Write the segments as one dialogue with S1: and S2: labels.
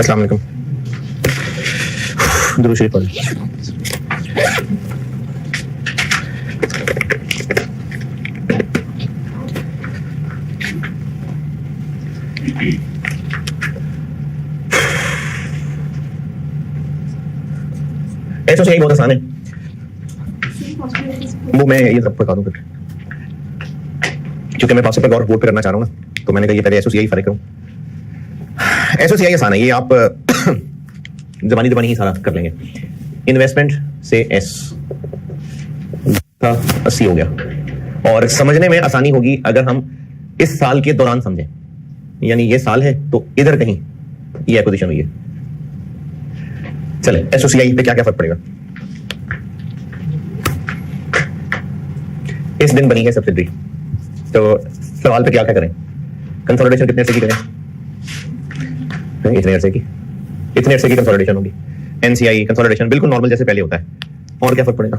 S1: अस्सलाम वालेकुम। दुरूद शरीफ पढ़। एसओसीआई बहुत आसान है, वो मैं ये सब बता दूं फिर, क्योंकि मैं पास पर और वोट पे करना चाह रहा हूँ ना, तो मैंने कहा ये पहले एसओसीआई फर्क करूँ। एसओसीआई आसान है, ये आप जबानी दबानी ही सारा कर लेंगे। इन्वेस्टमेंट से एस का 80 हो गया, और समझने में आसानी होगी अगर हम इस साल के दौरान समझें, यानी ये साल है तो इधर कहीं ये एक्विजिशन हुई है। चले एसओसीआई पे क्या क्या फर्क पड़ेगा। इस दिन बनी है सब्सिडरी, तो सवाल पे क्या क्या करें। कंसोलिडेशन कितने से की करें? इतने अरसे की कंसोलिडेशन होगी। एनसीआई कंसोलिडेशन बिल्कुल नॉर्मल जैसे पहले होता है। और क्या फर्क पड़ेगा?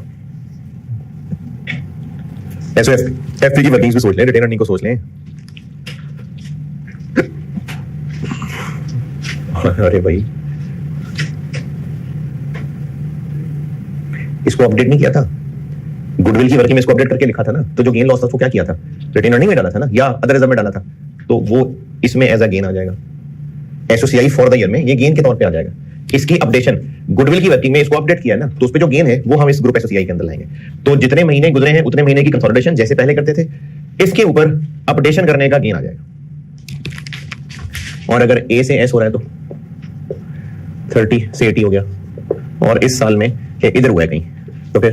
S1: एफपी की वर्किंग्स भी सोच लें, रिटेन अर्निंग को सोच लें। अरे भाई इसको अपडेट नहीं किया था, गुडविल की वर्किंग में इसको अपडेट करके लिखा था ना, तो जो गेन लॉस था उसको क्या किया था? रिटेन अर्निंग में डाला था ना, या अदर रिजर्व में डाला था, तो वो इसमें एज अ गेन आ जाएगा। एसओसीआई फॉर द ईयर में ये गेन के तौर पे आ जाएगा। इसकी अपडेशन गुडविल की वर्किंग में इसको अपडेट किया है ना, तो उस पे जो गेन है वो हम इस ग्रुप एसओसीआई के अंदर लाएंगे। तो जितने महीने गुजरे हैं उतने महीने की कंसोलिडेशन जैसे पहले करते थे, इसके ऊपर अपडेशन करने का गेन आ जाएगा। और अगर ए से एस हो रहा है तो 30 से 80 हो गया, और इस साल में इधर हुआ है कहीं, तो फिर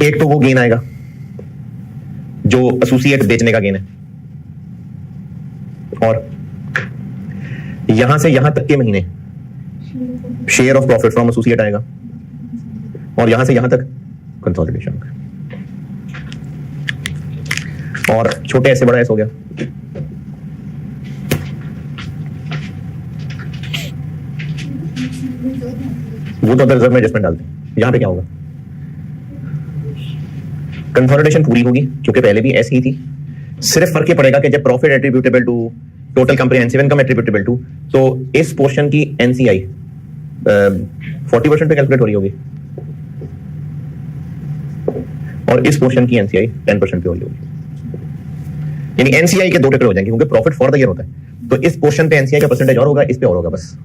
S1: एक तो वो गेन आएगा जो एसोसिएट बेचने का गेन है, और यहां से यहां तक के महीने share of profit from associate आएगा, और यहां से यहां तक कंसोलिडेशन, और छोटे ऐसे बड़ा ऐसे हो गया। वो तो रिजर्व में एडजस्टमेंट डालते हैं। यहां पे क्या होगा? कंसोलिडेशन पूरी होगी क्योंकि पहले भी ऐसी ही थी, सिर्फ फर्क ये पड़ेगा कि जब profit attributable to total comprehensive income attributable to, तो इस पोर्शन की एनसीआई 40% पे कैलकुलेट हो रही होगी, और इस पोर्शन की एनसीआई 10% पे हो रही होगी। यानी एनसीआई के दो टुकड़े हो जाएंगे, क्योंकि प्रॉफिट फॉर द ईयर होता है, तो इस पोर्शन पे एनसीआई का परसेंटेज और होगा, इस पे और होगा बस।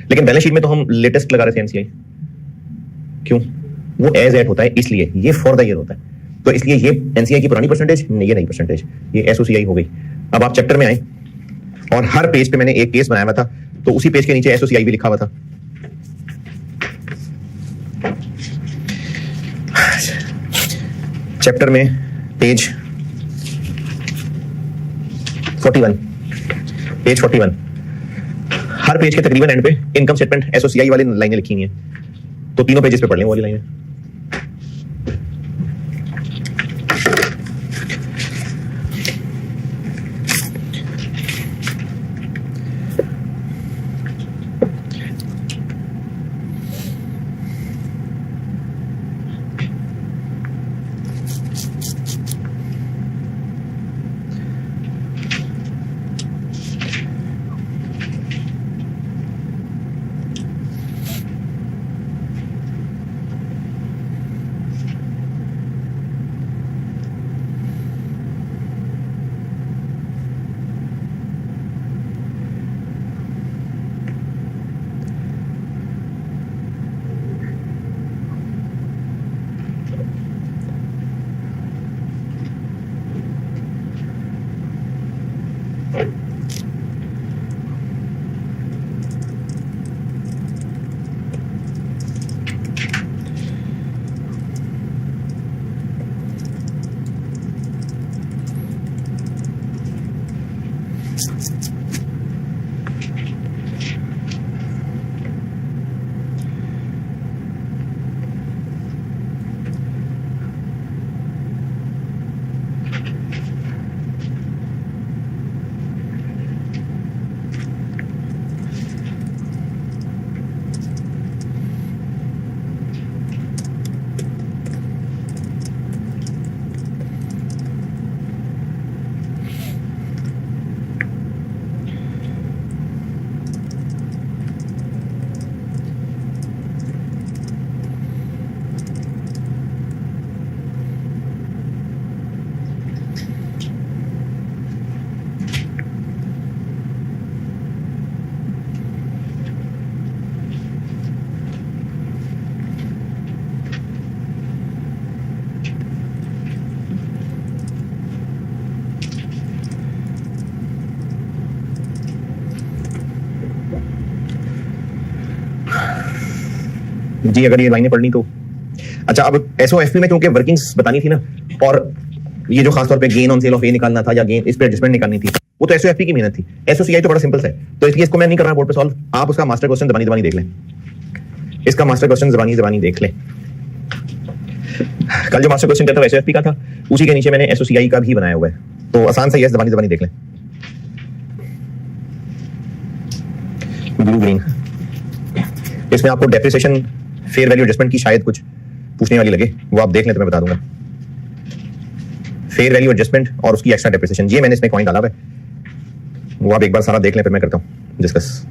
S1: लेकिन बैलेंस शीट में तो हम लेटेस्ट लगा रहे थे एनसीआई, क्यों? वो एज एट होता है, इसलिए ये फॉर द ईयर होता है, तो इसलिए ये एनसीआई की पुरानी परसेंटेज, ये नई परसेंटेज, ये एसओसीआई हो गई। अब आप चैप्टर में आए, और हर पेज पे मैंने एक केस बनाया हुआ था, तो उसी पेज के नीचे एसओसीआई भी लिखा हुआ था। चैप्टर में पेज 41, हर पेज के तकरीबन एंड पे इनकम स्टेटमेंट एसओसीआई वाली लाइनें लिखी हुई हैं, तो तीनों पेजेस पे पढ़ लें वो वाली लाइनें। जी अगर ये लाइनें पढ़नी तो अच्छा, अब एसओएफपी में क्योंकि वर्किंग्स बतानी थी ना, और ये जो खासतौर पे गेन ऑन सेल ऑफ ए निकालना था या गेन इस पे एडजस्टमेंट निकालनी थी, वो तो एसओएफपी की मेहनत थी। एसओसीआई तो बड़ा सिंपल है, तो इसलिए इसको मैं नहीं कर रहा बोर्ड पे सॉल्व। आप उसका मास्टर क्वेश्चन जबानी जबानी देख लें, इसका मास्टर क्वेश्चन जबानी जबानी देख लें। कल जो मास्टर क्वेश्चन था एसओएफपी का था, उसी के नीचे मैंने एसओसीआई का भी बनाया हुआ है, तो आसान सा यस जबानी जबानी देख लें। ब्लू ग्रीन, इसमें आपको डेप्रिसिएशन फेयर वैल्यू एडजस्टमेंट की शायद कुछ पूछने वाली लगे, वो आप देख लें तो मैं बता दूंगा। फेयर वैल्यू एडजस्टमेंट और उसकी एक्स्ट्रा डेप्रिसिएशन, ये मैंने इसमें पॉइंट डाला है, वो आप एक बार सारा देख लें, फिर मैं करता हूं डिस्कस।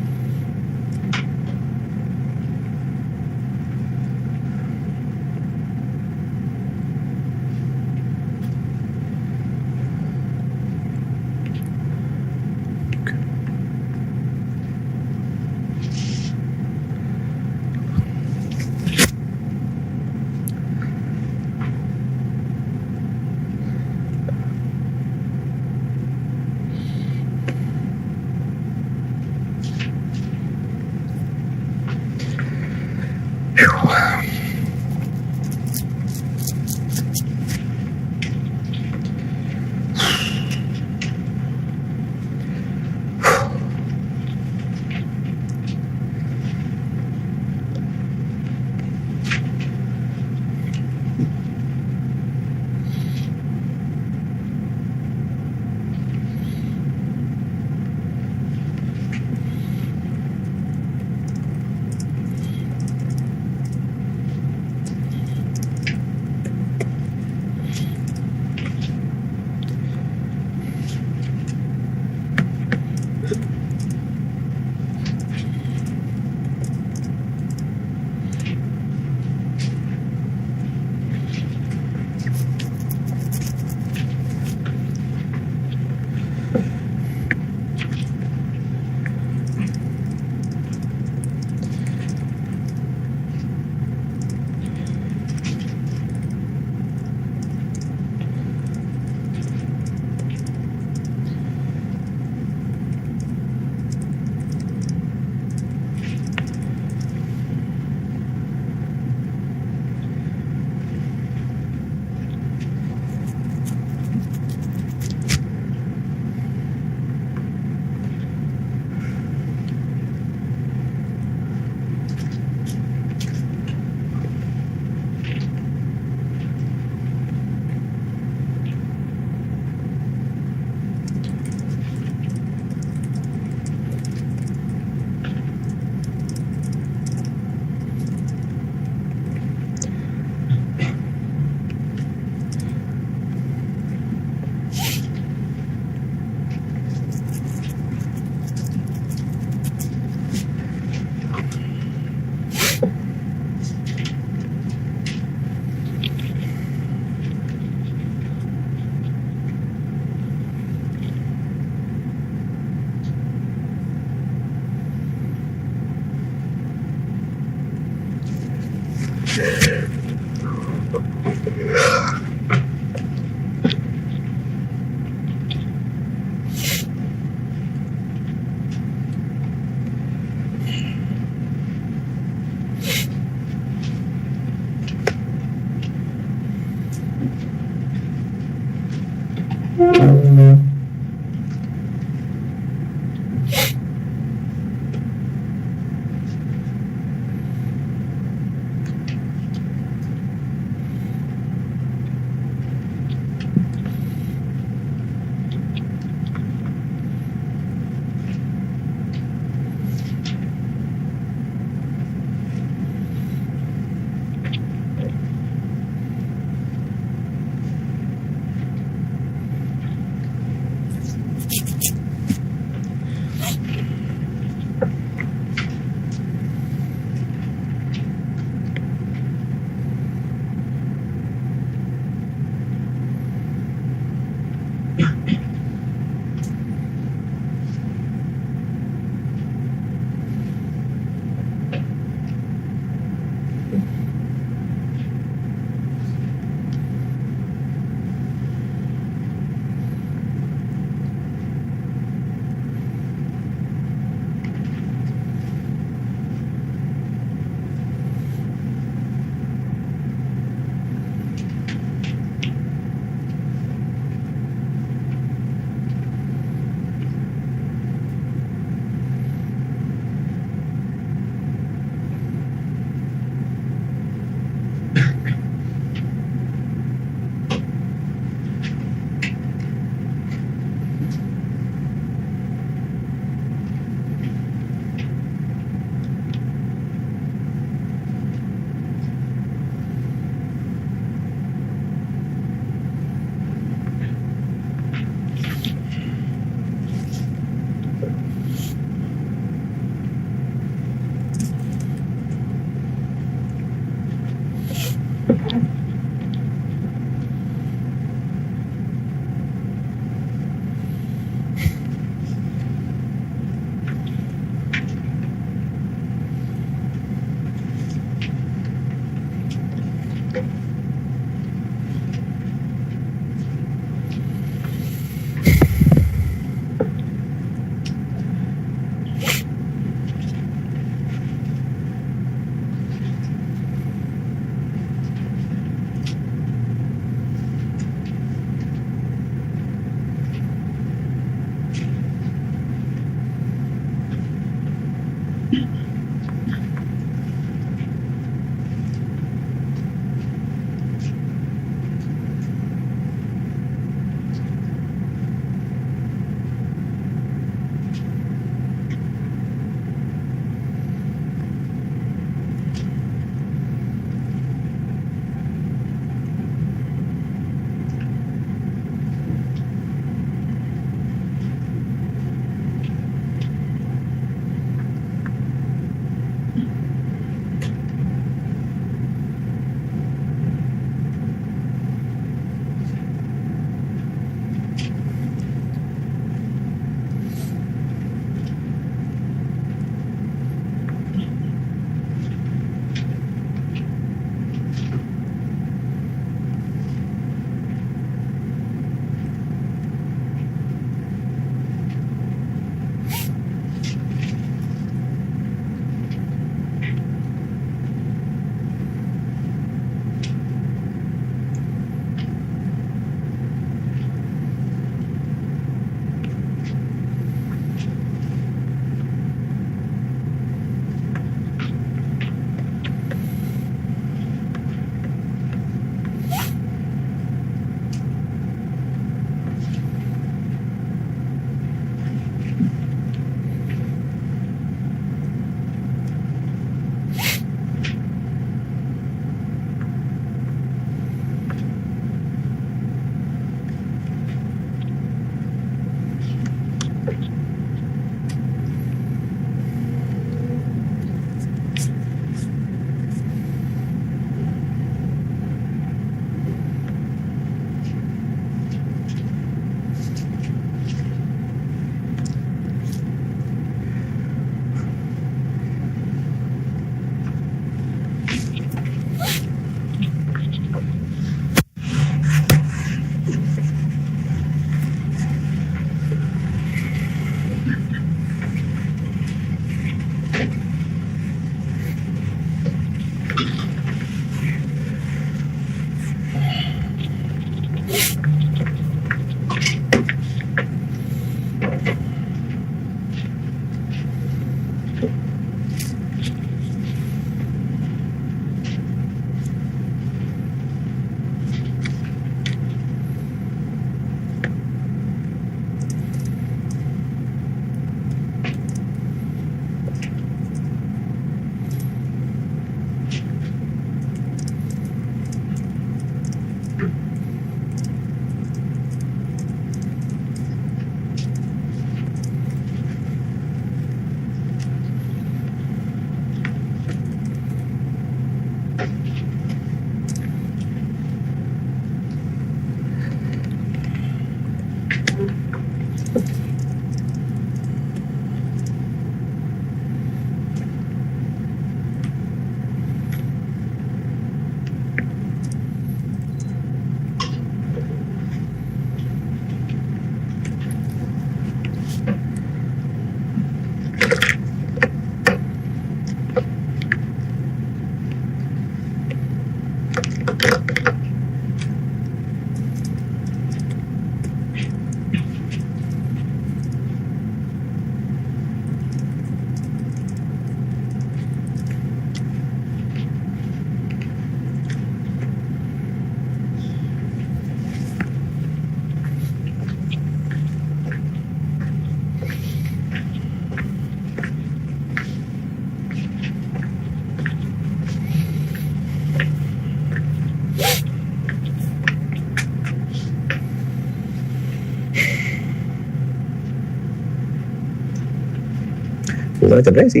S1: तो चल रहा है ऐसी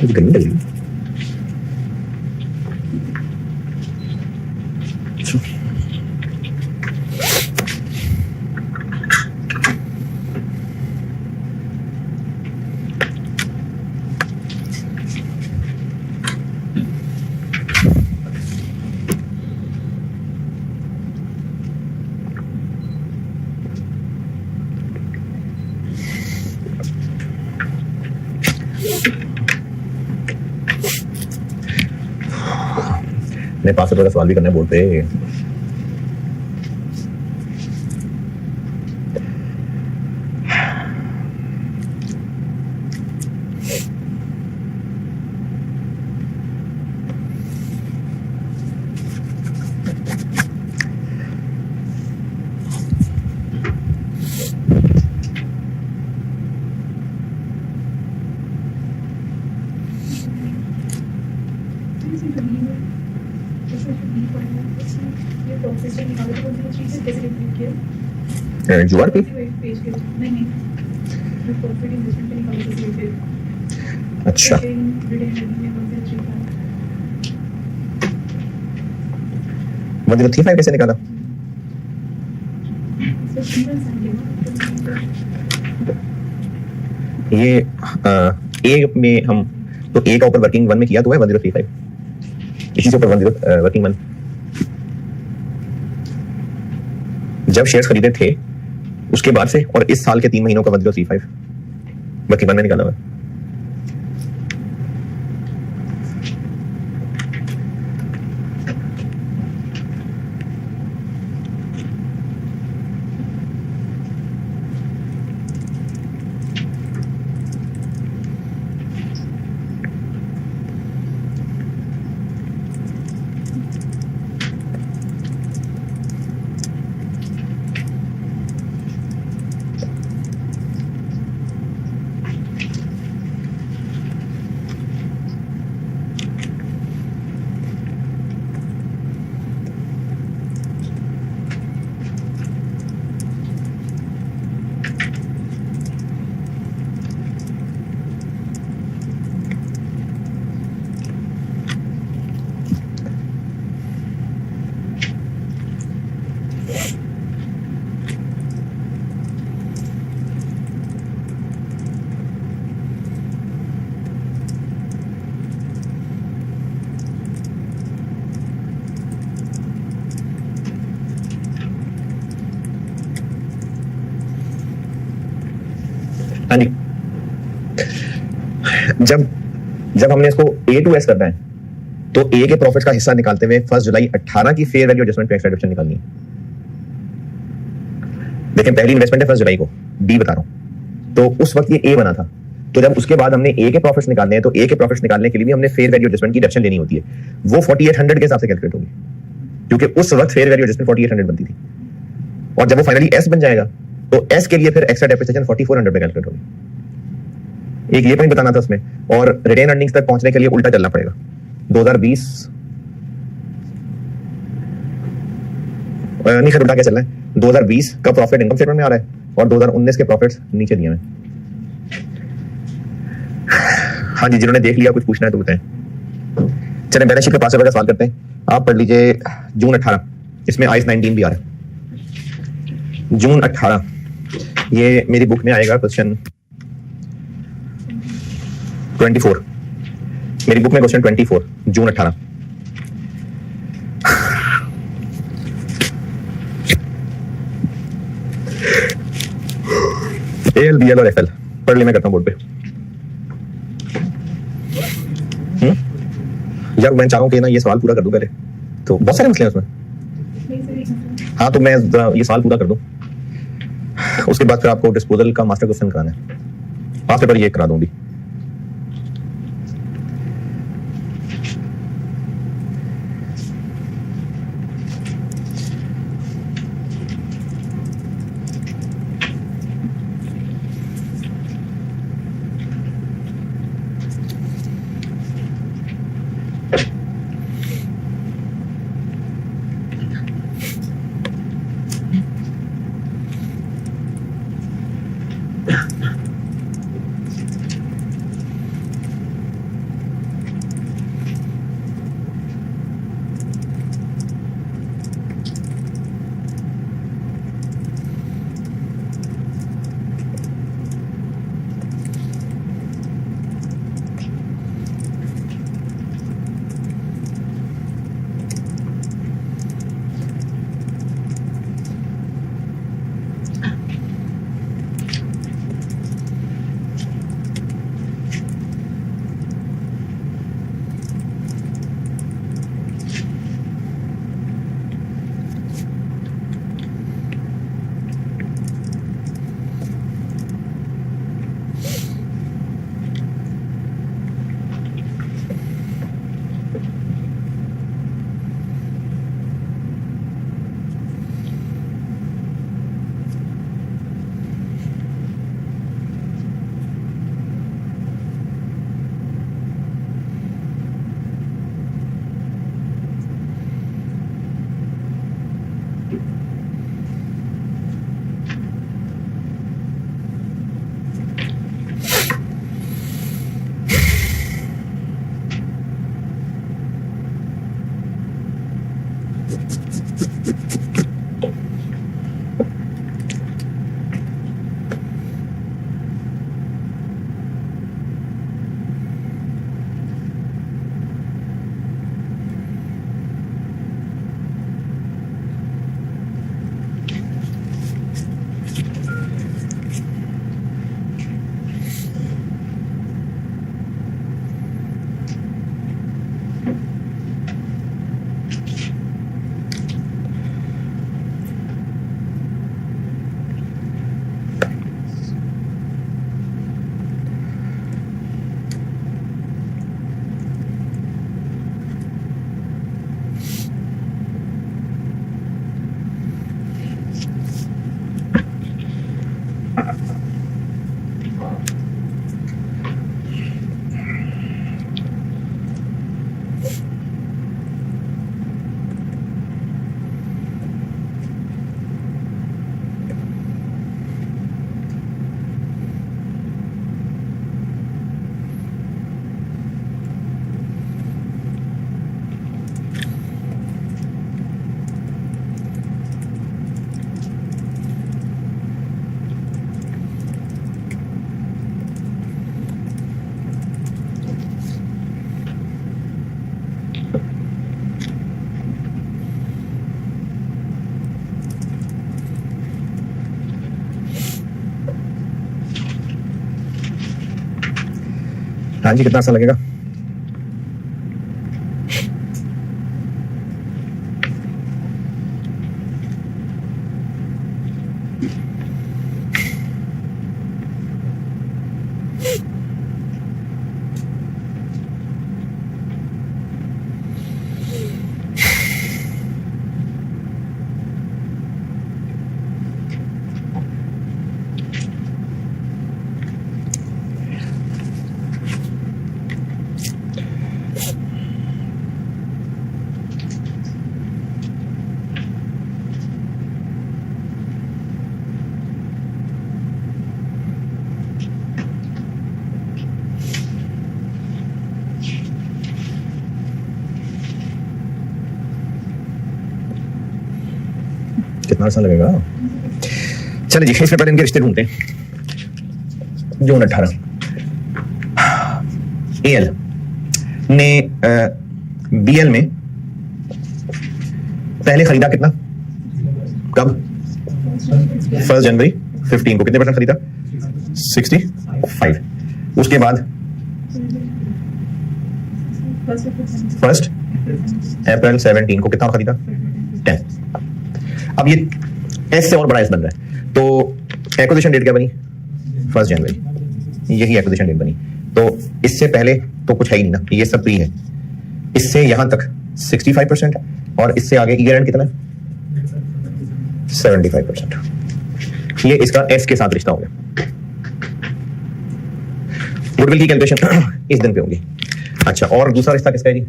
S1: गर्मी लग रही है। मैं 500 रुपए का सवाल भी करना है बोर्ड पे। जुआर पे अच्छा 103.5 कैसे निकाला? ये ए में हम तो ए का ऊपर वर्किंग 1 में किया तो है 1035, इसी से ऊपर वर्किंग 1 जब शेयर्स खरीदे थे उसके बाद से और इस साल के 3 महीनों का 1035 वर्किंग 1 में निकाला हुआ है। हाँ जी, जब हमने इसको A to S करना है तो A के प्रॉफिट्स का हिस्सा निकालते हुए 1 जुलाई 18 की फेयर वैल्यू एडजस्टमेंट पे एक्स्ट्रा डिडक्शन निकालनी है। लेकिन पहली इन्वेस्टमेंट है 1 जुलाई को, B बता रहा हूं, तो उस वक्त ये A बना था। तो जब उसके बाद हमने A के प्रॉफिट्स निकालने हैं तो A के प्रॉफिट्स निकालने के लिए भी हमने फेयर वैल्यू एडजस्टमेंट की डिडक्शन लेनी होती है। वो 4800 के हिसाब से कैलकुलेट होगी, क्योंकि उस वक्त फेयर वैल्यू एडजस्टमेंट 4800 बनती थी। और जब वो फाइनली S बन जाएगा तो S के लिए फिर एक्स्ट्रा डेप्रिसिएशन 4400 पे कैलकुलेट होगी। एक ये पॉइंट बताना था उसमें, और रिटेन अर्निंग्स तक पहुंचने के लिए उल्टा चलना पड़ेगा। 2020 नहीं, खैर उल्टा क्या चल रहा है, 2020 का प्रॉफिट इनकम स्टेटमेंट में आ रहा है और 2019 के प्रॉफिट्स नीचे दिए हैं। हाँ जी, जिन्होंने देख लिया कुछ पूछना है तो बताएं। चलिए बैलेंस शीट के पास से सवाल करते हैं। आप पढ़ लीजिए जून 18, इसमें आइस 19 भी आ रहा है। जून 18 ये मेरी बुक में आएगा क्वेश्चन 24, मेरी बुक में क्वेश्चन 24 जून 18। एल बी एल और एफ एल पढ़ ली, मैं करता हूँ बोर्ड पे। यार मैं चाह रहा हूँ कि ना ये सवाल पूरा कर दूं पहले, तो बहुत सारे मसले हैं उसमें। हाँ तो मैं ये सवाल पूरा कर दूं, उसके बाद फिर आपको डिस्पोजल का मास्टर क्वेश्चन कराना है, पास पेपर ये करा दूंगी। हाँ जी, कितना आसान लगेगा? कितना अर्सा लगेगा। चलिए जी, इसमें पहले इनके रिश्ते ढूंढते हैं। जून 18 एल ने बीएल में पहले खरीदा कितना, कब? 1 जनवरी 15 को कितने परसेंट खरीदा? 65। उसके बाद 1 अप्रैल 17 को कितना खरीदा? 10। अब ये एस से और बड़ा एस बन रहा है, तो एक्विजिशन डेट क्या बनी? 1 जनवरी, यही एक्विजिशन डेट बनी। तो इससे पहले तो कुछ है ही नहीं ना, ये सब प्री है। इससे यहां तक 65% और इससे आगे ईयर एंड कितना है? 75%। ये इसका एस के साथ रिश्ता हो गया। गुडविल की कैलकुलेशन इस दिन पे होगी। अच्छा, और दूसरा रिश्ता किसका है जी?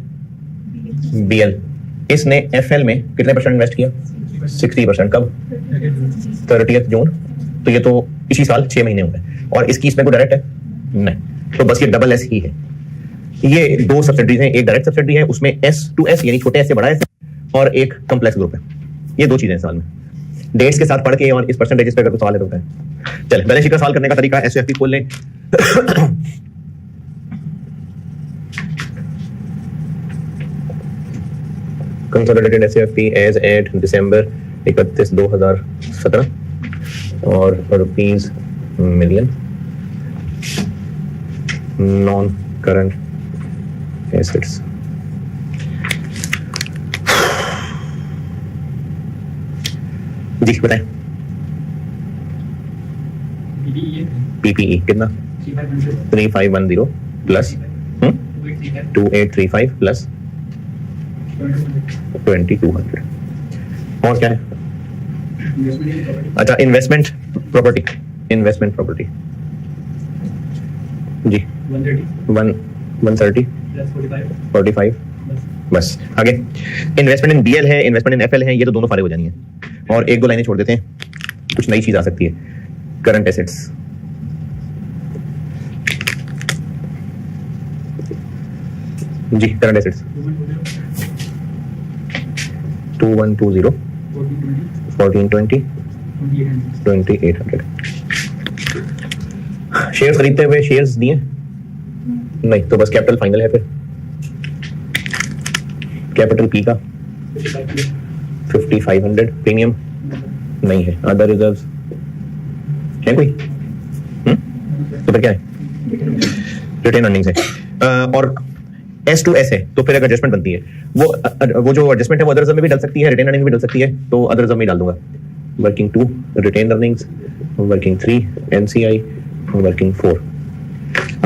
S1: बीएल। इसने एफएल में कितने परसेंट इन्वेस्ट किया? 60%। कब? 30 जून। तो ये तो इसी साल 6 महीने हुए। और इसकी इसमें कोई डायरेक्ट है नहीं, तो बस ये डबल एस ही है। ये 2 सब्सिडरीज हैं, एक डायरेक्ट सब्सिडरी है, उसमें एस टू एस यानी छोटे एस से बड़ा एस, और एक कॉम्प्लेक्स ग्रुप है। ये 2 चीजें सवाल में डेट्स के साथ पढ़ के और इस परसेंटेज पे अगर कोई सवाल है तो होता है। चलिए, बैलेंस शीट का सवाल करने का तरीका, एसओएफपी खोल लें। Consolidated SOFP as at December 31, 2017 और rupees million. Non current assets जी बताएं। पीपीई कितना? 3510 प्लस 2835 प्लस 2200। और क्या है? अच्छा, इन्वेस्टमेंट प्रॉपर्टी। इन्वेस्टमेंट प्रॉपर्टी जी 130 45 बस। आगे इन्वेस्टमेंट इन बीएल है, इन्वेस्टमेंट इन एफएल है, ये तो दोनों फारे हो जानी है। और 1-2 लाइनें छोड़ देते हैं, कुछ नई चीज आ सकती है। करंट एसेट्स जी, करंट एसेट्स 2120 1420 2800। शेयर्स खरीदते हुए शेयर्स दिए नहीं, तो बस कैपिटल फाइनल है। फिर कैपिटल पी का 5500 प्रीमियम नहीं है। अदर रिजर्व्स है कोई? तो फिर क्या है? रिटेन अर्निंग्स है। और एस टू एस है, तो फिर एक एडजस्टमेंट बनती है। वो जो एडजस्टमेंट है वो अदर रिजर्व में भी डल सकती है, रिटेन अर्निंग में भी डल सकती है, तो अदर रिजर्व में डाल दूंगा। Working 2 retained earnings, working 3 NCI, working 4।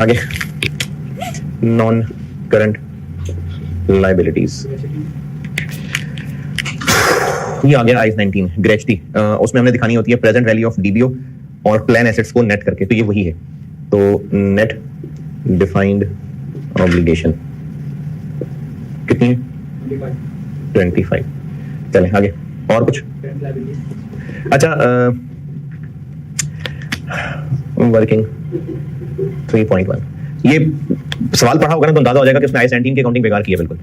S1: आगे नॉन करंट लायबिलिटीज, ये आ गया आईएस 19 ग्रेचटी। उसमें हमने दिखानी होती है प्रेजेंट वैल्यू ऑफ डीबीओ और प्लान एसेट्स को नेट करके, तो ये वही है। तो नेट डिफाइंड ऑब्लिगेशन कितनी है? 25। चले आगे, और कुछ? अच्छा, वर्किंग 3.1। ये सवाल पढ़ा होगा ना तो अंदाजा हो जाएगा कि उसने आईएस 19 की अकाउंटिंग बेकार की है। बिल्कुल,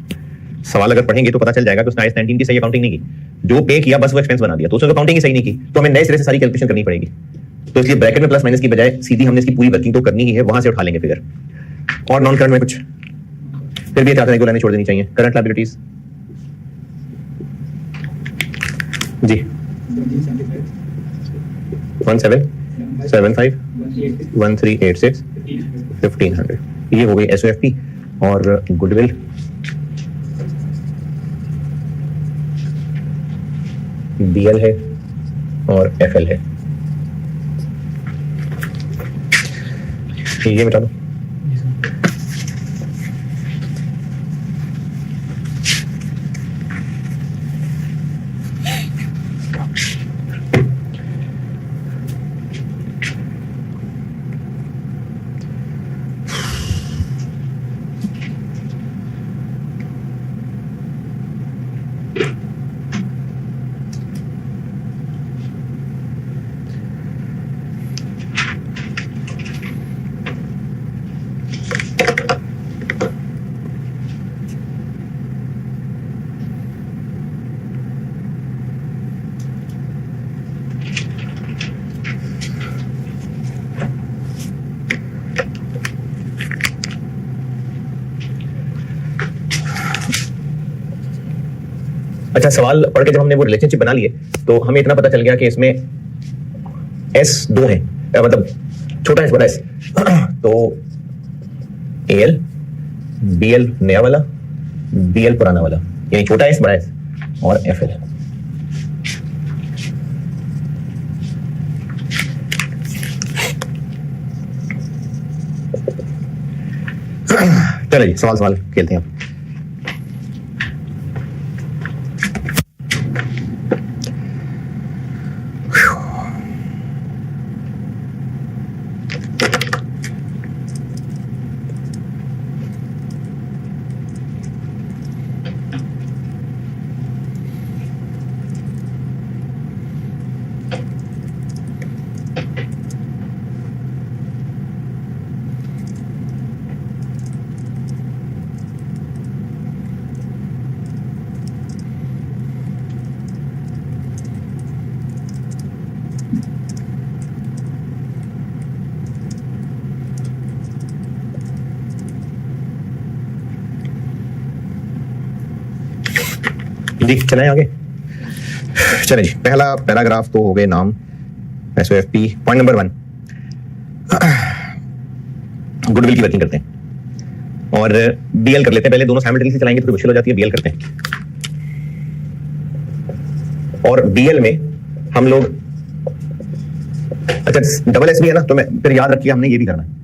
S1: सवाल अगर पढ़ेंगे तो पता चल जाएगा कि उसने आईएस 19 की सही अकाउंटिंग नहीं की। जो पे किया बस वो एक्सपेंस बना दिया, तो उसने अकाउंटिंग ही सही नहीं की, तो हमें नए सिरे से सारी कैलकुलेशन करनी पड़ेगी। तो इसलिए ब्रैकेट में प्लस माइनस की बजाय सीधी हमने इसकी पूरी वर्किंग तो करनी ही है, वहां से उठा लेंगे फिगर। और नॉन करंट में कुछ फिर भी 4 लाइनें छोड़ देनी चाहिए। करंट लायबिलिटीज जी 1775 1386 1500, ये हो गई एसओएफपी। और गुडविल बीएल है और एफएल है, ये मिटा दो। अच्छा, सवाल पढ़ के जब हमने वो रिलेशनशिप बना लिए तो हमें इतना पता चल गया कि इसमें एस 2 है, मतलब छोटा एस बड़ा एस। तो एल, बीएल नया वाला, बीएल पुराना वाला, यानी छोटा एस बड़ा एस और एफएल। चलो जी, सवाल खेलते हैं। जी चलें आगे। चलें जी, पहला पैराग्राफ तो हो गए नाम, SOFP। पॉइंट नंबर 1, गुडविल की वर्किंग करते हैं और बीएल कर लेते हैं। पहले दोनों साइमल्टेनियसली चलाएंगे तो मुश्किल हो जाती है, बीएल करते हैं। और बीएल में हम लोग, अच्छा डबल एस भी है ना, तो मैं फिर याद रखिए हमने ये भी करना है।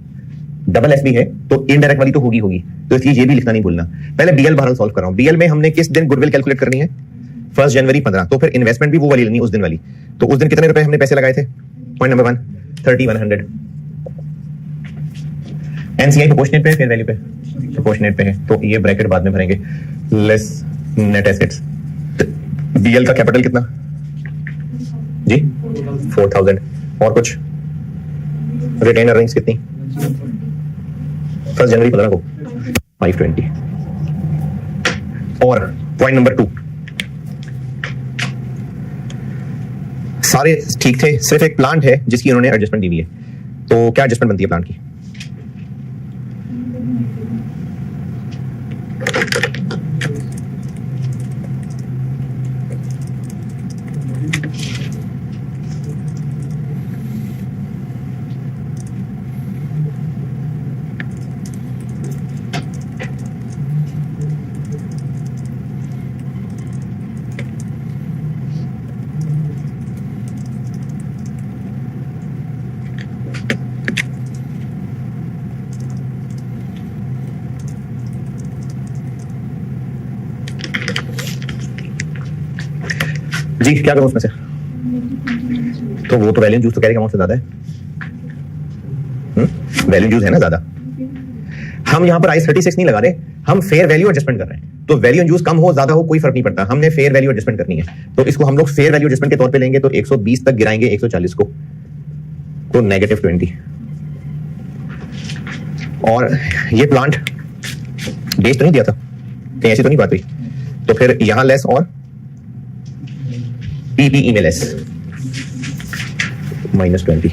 S1: डबल एस भी है तो इनडायरेक्ट वाली तो होगी, तो इसलिए ये भी लिखना नहीं भूलना। पहले बीएल बहरहाल सॉल्व कर रहा हूं। बीएल में हमने किस दिन गुडविल कैलकुलेट करनी है? 1 जनवरी 15। तो फिर इन्वेस्टमेंट भी वो वाली लेनी, उस दिन वाली। तो उस दिन कितने रुपए हमने पैसे लगाए थे? Point number 1, 3100। एनसीआई प्रोपोर्शनेट पे है, फेयर वैल्यू पे प्रोपोर्शनेट पे है, तो ये ब्रैकेट बाद में भरेंगे। Less net assets. बीएल का कैपिटल कितना जी? 4000। और कुछ रिटेन अर्निंग्स कितनी 1 जनवरी 15 को? 520। और पॉइंट नंबर 2, सारे ठीक थे, सिर्फ एक प्लांट है जिसकी उन्होंने एडजस्टमेंट दी हुई है। तो क्या एडजस्टमेंट बनती है प्लांट की? जी क्या करूं उसमें से? तो वो तो वैल्यू यूज तो कैरी अमाउंट से ज्यादा है, वैल्यू यूज है ना ज्यादा। हम यहां पर आइस 36 नहीं लगा रहे, हम फेयर वैल्यू एडजस्टमेंट कर रहे हैं। तो वैल्यू यूज कम हो ज्यादा हो कोई फर्क नहीं पड़ता, हमने फेयर वैल्यू एडजस्टमेंट करनी है। तो इसको हम लोग फेयर वैल्यू एडजस्टमेंट के तौर पे लेंगे। तो 120 तक गिराएंगे 140 को, तो -20। और ये प्लांट बेच तो नहीं दिया था कहीं, ऐसी तो नहीं बात हुई। तो फिर यहां लेस और पीपीई में लेस -20।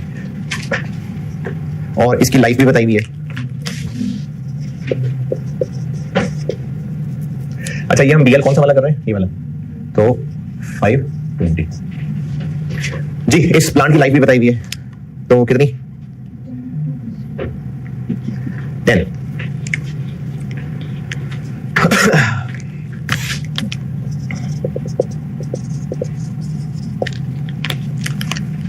S1: और इसकी लाइफ भी बताई हुई है। अच्छा ये हम बीएल कौन सा वाला कर रहे हैं? ये वाला। तो 520 जी। इस प्लांट की लाइफ भी बताई हुई है, तो कितनी? 10।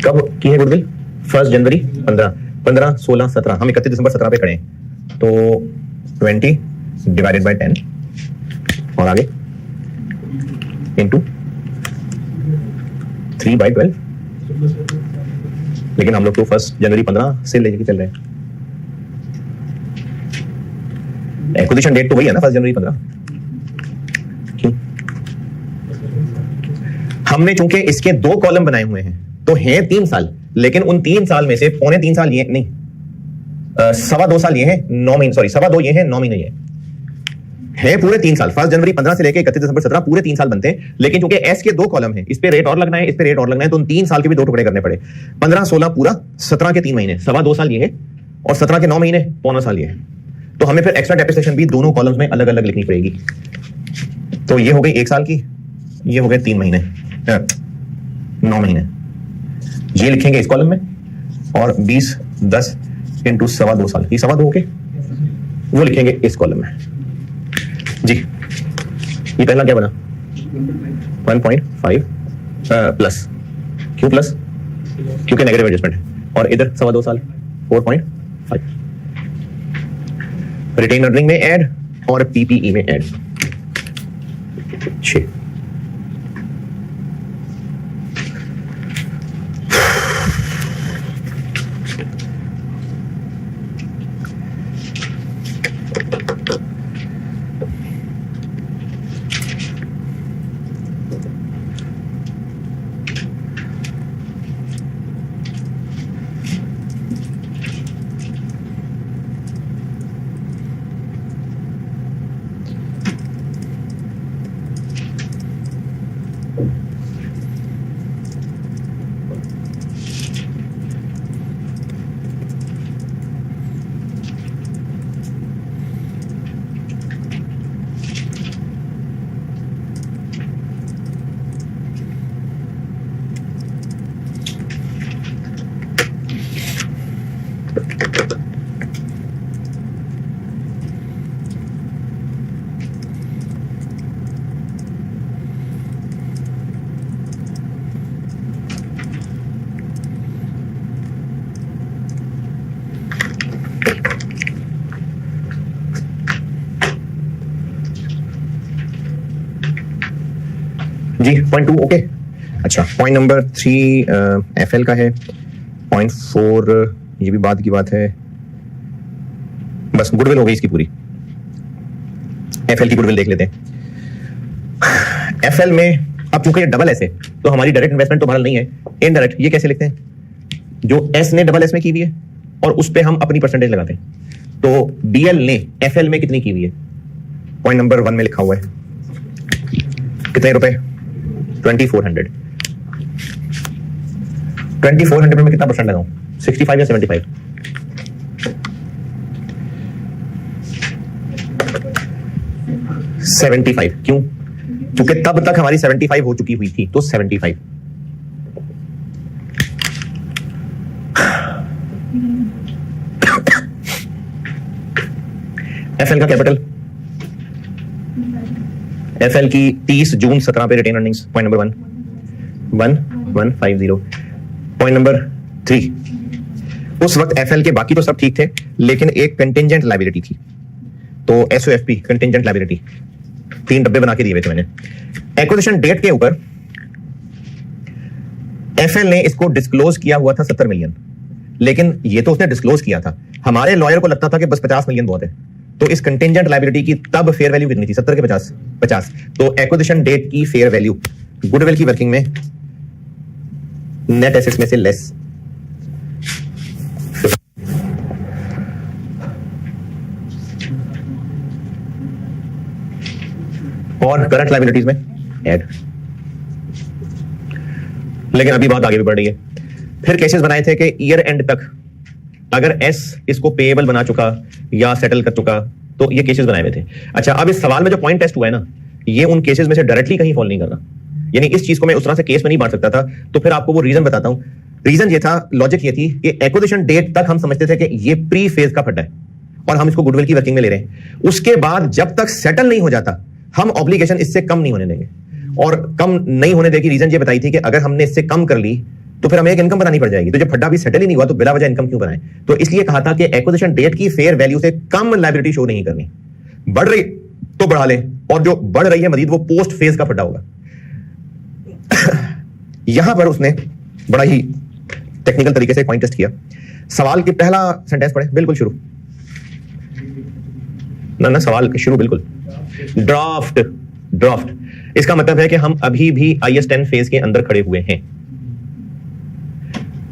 S1: कब की है गुडविल? 1 जनवरी 15, 16, 17। हम 31 दिसंबर 17 पे खड़े हैं। तो 20 डिवाइडेड बाय 10 और आगे इनटू 3/12। लेकिन हम लोग तो 1 जनवरी 15 से लेके चल रहे हैं। एक्विजिशन डेट तो वही है ना, 1 जनवरी 15। क्यों? हमने चूंकि इसके 2 कॉलम बनाए हुए हैं तो हैं 3 साल, लेकिन उन 3 साल में से 3.25 साल ये नहीं, 2.25 साल ये है, 9 महीने, सॉरी 2.25 ये है, 9 महीने ये है पूरे 3 साल। 1 जनवरी 15 से लेकर 31 दिसंबर 17 पूरे 3 साल बनते हैं। लेकिन चूंकि एस के 2 कॉलम है, इस पे रेट और लगना है, इस पे रेट और लगना है, तो उन 3 साल के भी 2 टुकड़े करने पड़े। 15, 16 पूरा, 17 के 3 महीने, 2.25 साल ये है, और 17 के 9 महीने, 1.25 साल ये है। तो हमें फिर एक्स्ट्रा डेप्रिसिएशन भी दोनों कॉलम्स में अलग अलग लिखनी पड़ेगी। तो ये हो गई 1 साल की ये हो गए 3 महीने 9 महीने, ये लिखेंगे इस कॉलम में, और 20 10 इंटू 2.25 साल, ये 2.25 के वो लिखेंगे इस कॉलम में जी। ये पहला क्या बना 1.5 प्लस, क्यों प्लस, क्योंकि नेगेटिव एडजस्टमेंट है, और इधर 2.25 साल 4.5, रिटेन अर्निंग में ऐड और पीपीई में ऐड 6। जी 0.2 ओके। अच्छा पॉइंट नंबर 3 एफएल का है, 0.4 ये भी बाद की बात है, बस गुडविल हो गई इसकी पूरी। एफएल की गुडविल देख लेते हैं। एफएल में अब चूंकि ये डबल एस है तो हमारी डायरेक्ट इन्वेस्टमेंट तो भारत नहीं है, इनडायरेक्ट ये कैसे लिखते हैं, जो एस ने डबल एस में की हुई है और उस पे हम अपनी परसेंटेज लगाते हैं। तो डीएल ने एफएल में कितनी की हुई है, पॉइंट नंबर 1 में लिखा हुआ है कितने रुपए 2400। 2400 में कितना परसेंट लगाऊं, 65 या 75? 75 क्यों, क्योंकि तब तक हमारी 75 हो चुकी हुई थी, तो 75। एफएल का कैपिटल, एफएल की 30 जून 17 पे retained earnings, point number 1 1150। Point number 3, उस वक्त एफएल के बाकी तो सब ठीक थे, लेकिन एक कंटिंजेंट लायबिलिटी थी, तो एसओएफपी कंटिंजेंट लायबिलिटी 3 डब्बे बना के दिए हुए थे मैंने। एक्विजिशन डेट के ऊपर एफएल ने इसको डिस्क्लोज किया हुआ था 70 मिलियन, लेकिन ये तो उसने डिस्क्लोज किया था, हमारे लॉयर को लगता था कि बस 50 मिलियन बहुत है, तो इस कंटिंजेंट लायबिलिटी की तब फेयर वैल्यू कितनी थी, 70 के 50, तो एक्विजिशन डेट की फेयर वैल्यू गुडविल की वर्किंग में नेट एसेट्स में से लेस। और करंट लायबिलिटीज में ऐड। लेकिन अभी बात आगे भी बढ़ रही है। फिर केसेस बनाए थे कि ईयर एंड तक अगर एस इसको पेएबल बना चुका या सेटल कर चुका, तो ये केसेस बनाए हुए थे। अच्छा, अब इस सवाल में जो पॉइंट टेस्ट हुआ है ना, ये उन केसेस में से डायरेक्टली कहीं फॉल नहीं कर रहा, यानी इस चीज को मैं उस तरह से केस में नहीं बांट सकता था। तो फिर आपको वो रीजन बताता हूं। रीजन ये था, लॉजिक ये थी कि एक्विजिशन डेट तक हम समझते थे कि ये प्री फेज का फटा है और हम इसको गुडविल की वर्किंग में ले रहे हैं। उसके बाद जब तक सेटल नहीं हो जाता हम ऑब्लिगेशन इससे कम नहीं होने देंगे, और कम नहीं होने देगी रीजन ये बताई थी कि अगर हमने इससे कम कर ली तो फिर हमें एक इनकम बनानी पड़ जाएगी, तो जब फड्डा भी सेटल ही नहीं हुआ तो बिला वजह इनकम क्यों बनाए। तो इसलिए कहा था कि एक्विजिशन डेट की फेयर वैल्यू से कम लायबिलिटी शो नहीं करनी, बढ़ रही तो बढ़ा ले, और जो बढ़ रही है मजीद वो पोस्ट फेज का फड्डा होगा। यहां पर उसने बड़ा ही टेक्निकल तरीके से पॉइंट टेस्ट किया। सवाल की पहला सेंटेंस पढ़े, बिल्कुल शुरू, ना सवाल शुरू बिल्कुल। ड्राफ्ट, ड्राफ्ट इसका मतलब है कि हम अभी भी IS 10 फेज के अंदर खड़े हुए हैं।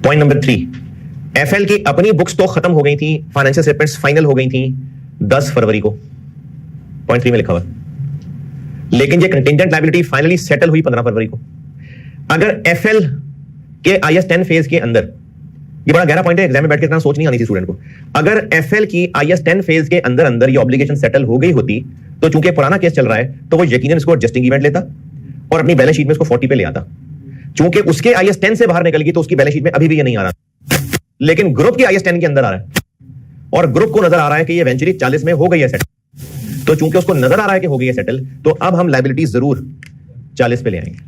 S1: पॉइंट नंबर 3, एफएल की अपनी बुक्स तो खत्म हो गई थी, फाइनेंशियल स्टेटमेंट्स फाइनल हो गई थी 10 फरवरी को, पॉइंट 3 में लिखा हुआ, लेकिन ये कंटिंजेंट लायबिलिटी फाइनली सेटल हुई 15 फरवरी को। अगर एफएल के IS 10 फेज के अंदर, ये बड़ा गहरा पॉइंट है, एग्जाम में बैठ के इतना सोच नहीं आनी थी स्टूडेंट को। अगर एफएल की IS 10 फेज के अंदर अंदर ये ऑब्लिगेशन सेटल हो गई होती, तो चूंकि पुराना केस चल रहा है तो वो यकीनन इसको एडजस्टिंग इवेंट लेता, और अपनी बैलेंस शीट में उसको 40 पे ले आता। चूंकि उसके IS 10 से बाहर निकल गई तो उसकी बैलेंस शीट में अभी भी ये नहीं आ रहा, लेकिन ग्रुप की IS 10 के अंदर आ रहा है और ग्रुप को नजर आ रहा है कि ये इवेंचुअली 40 में हो गई है सेटल। तो चूंकि उसको नजर आ रहा है कि हो गई है सेटल, तो अब हम लायबिलिटी जरूर 40 पे ले आएंगे,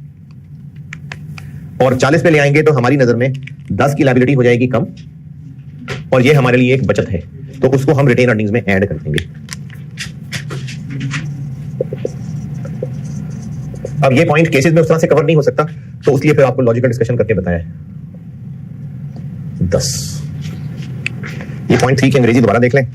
S1: और 40 पे ले आएंगे तो हमारी नजर में 10 की लायबिलिटी हो जाएगी कम, और ये हमारे लिए एक बचत है, तो उसको हम रिटेन अर्निंग्स में ऐड कर देंगे। अब ये पॉइंट केसेस में उस तरह से कवर नहीं हो सकता, तो इसलिए फिर आपको लॉजिकल डिस्कशन करके बताया है। 10 ये पॉइंट 3 की अंग्रेजी दोबारा देख लें।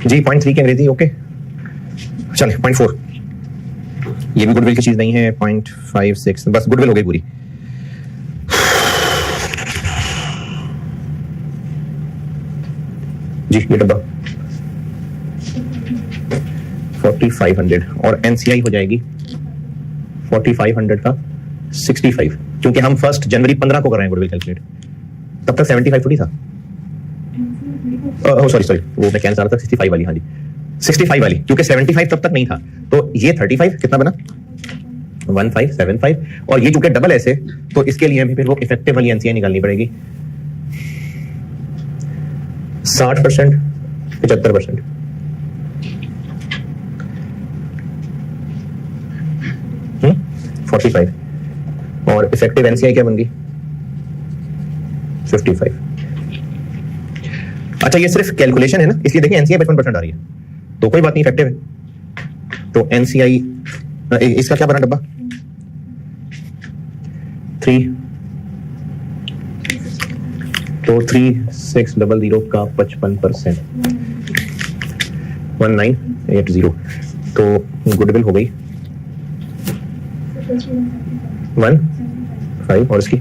S1: जी पॉइंट 3 की अंग्रेजी ओके। चलिए पॉइंट 4, ये भी गुडविल की चीज नहीं है। पॉइंट 5 6 बस गुडविल हो गई पूरी। जी ये डब्बा 4500 और NCI हो जाएगी 4500 का 65, क्योंकि हम 1 जनवरी 15 को कर रहे हैं गुडविल कैलकुलेट, तब तक 75 थोड़ी था। सॉरी वो मैं कहना चाह रहा था 65 वाली। हाँ जी 65 वाली, क्योंकि 75 तब तक नहीं था, तो ये 35 कितना बना 1575, और ये चूंकि डबल ऐसे, तो इसके लिए भी फिर वो इफेक्टिव वाली NCI निकालनी पड़ेगी 60%, 75%। हम्म 45 और इफेक्टिव NCI क्या बन गई 55। अच्छा ये सिर्फ कैलकुलेशन है ना, इसलिए देखिए NCI 55% आ रही है, तो कोई बात नहीं इफेक्टिव है। तो NCI इसका क्या बना डब्बा 3, तो 3600 का 55% 1980, तो गुडविल हो गई 15 और इसकी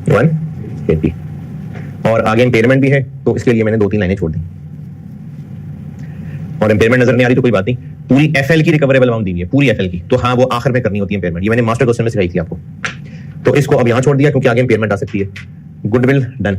S1: 180, और आगे इम्पेयरमेंट भी है, तो इसके लिए मैंने 2-3 लाइनें छोड़ दी, और इम्पेयरमेंट नजर नहीं आ रही तो कोई बात नहीं। पूरी FL की रिकवरेबल अमाउंट दी है, पूरी FL की, तो हाँ वो आखिर में करनी होती है इम्पेयरमेंट, ये मैंने मास्टर क्वेश्चन में सिखाई थी आपको, तो इसको अब यहां छोड़ दिया क्योंकि आगे इम्पेयरमेंट आ सकती है। Goodwill done.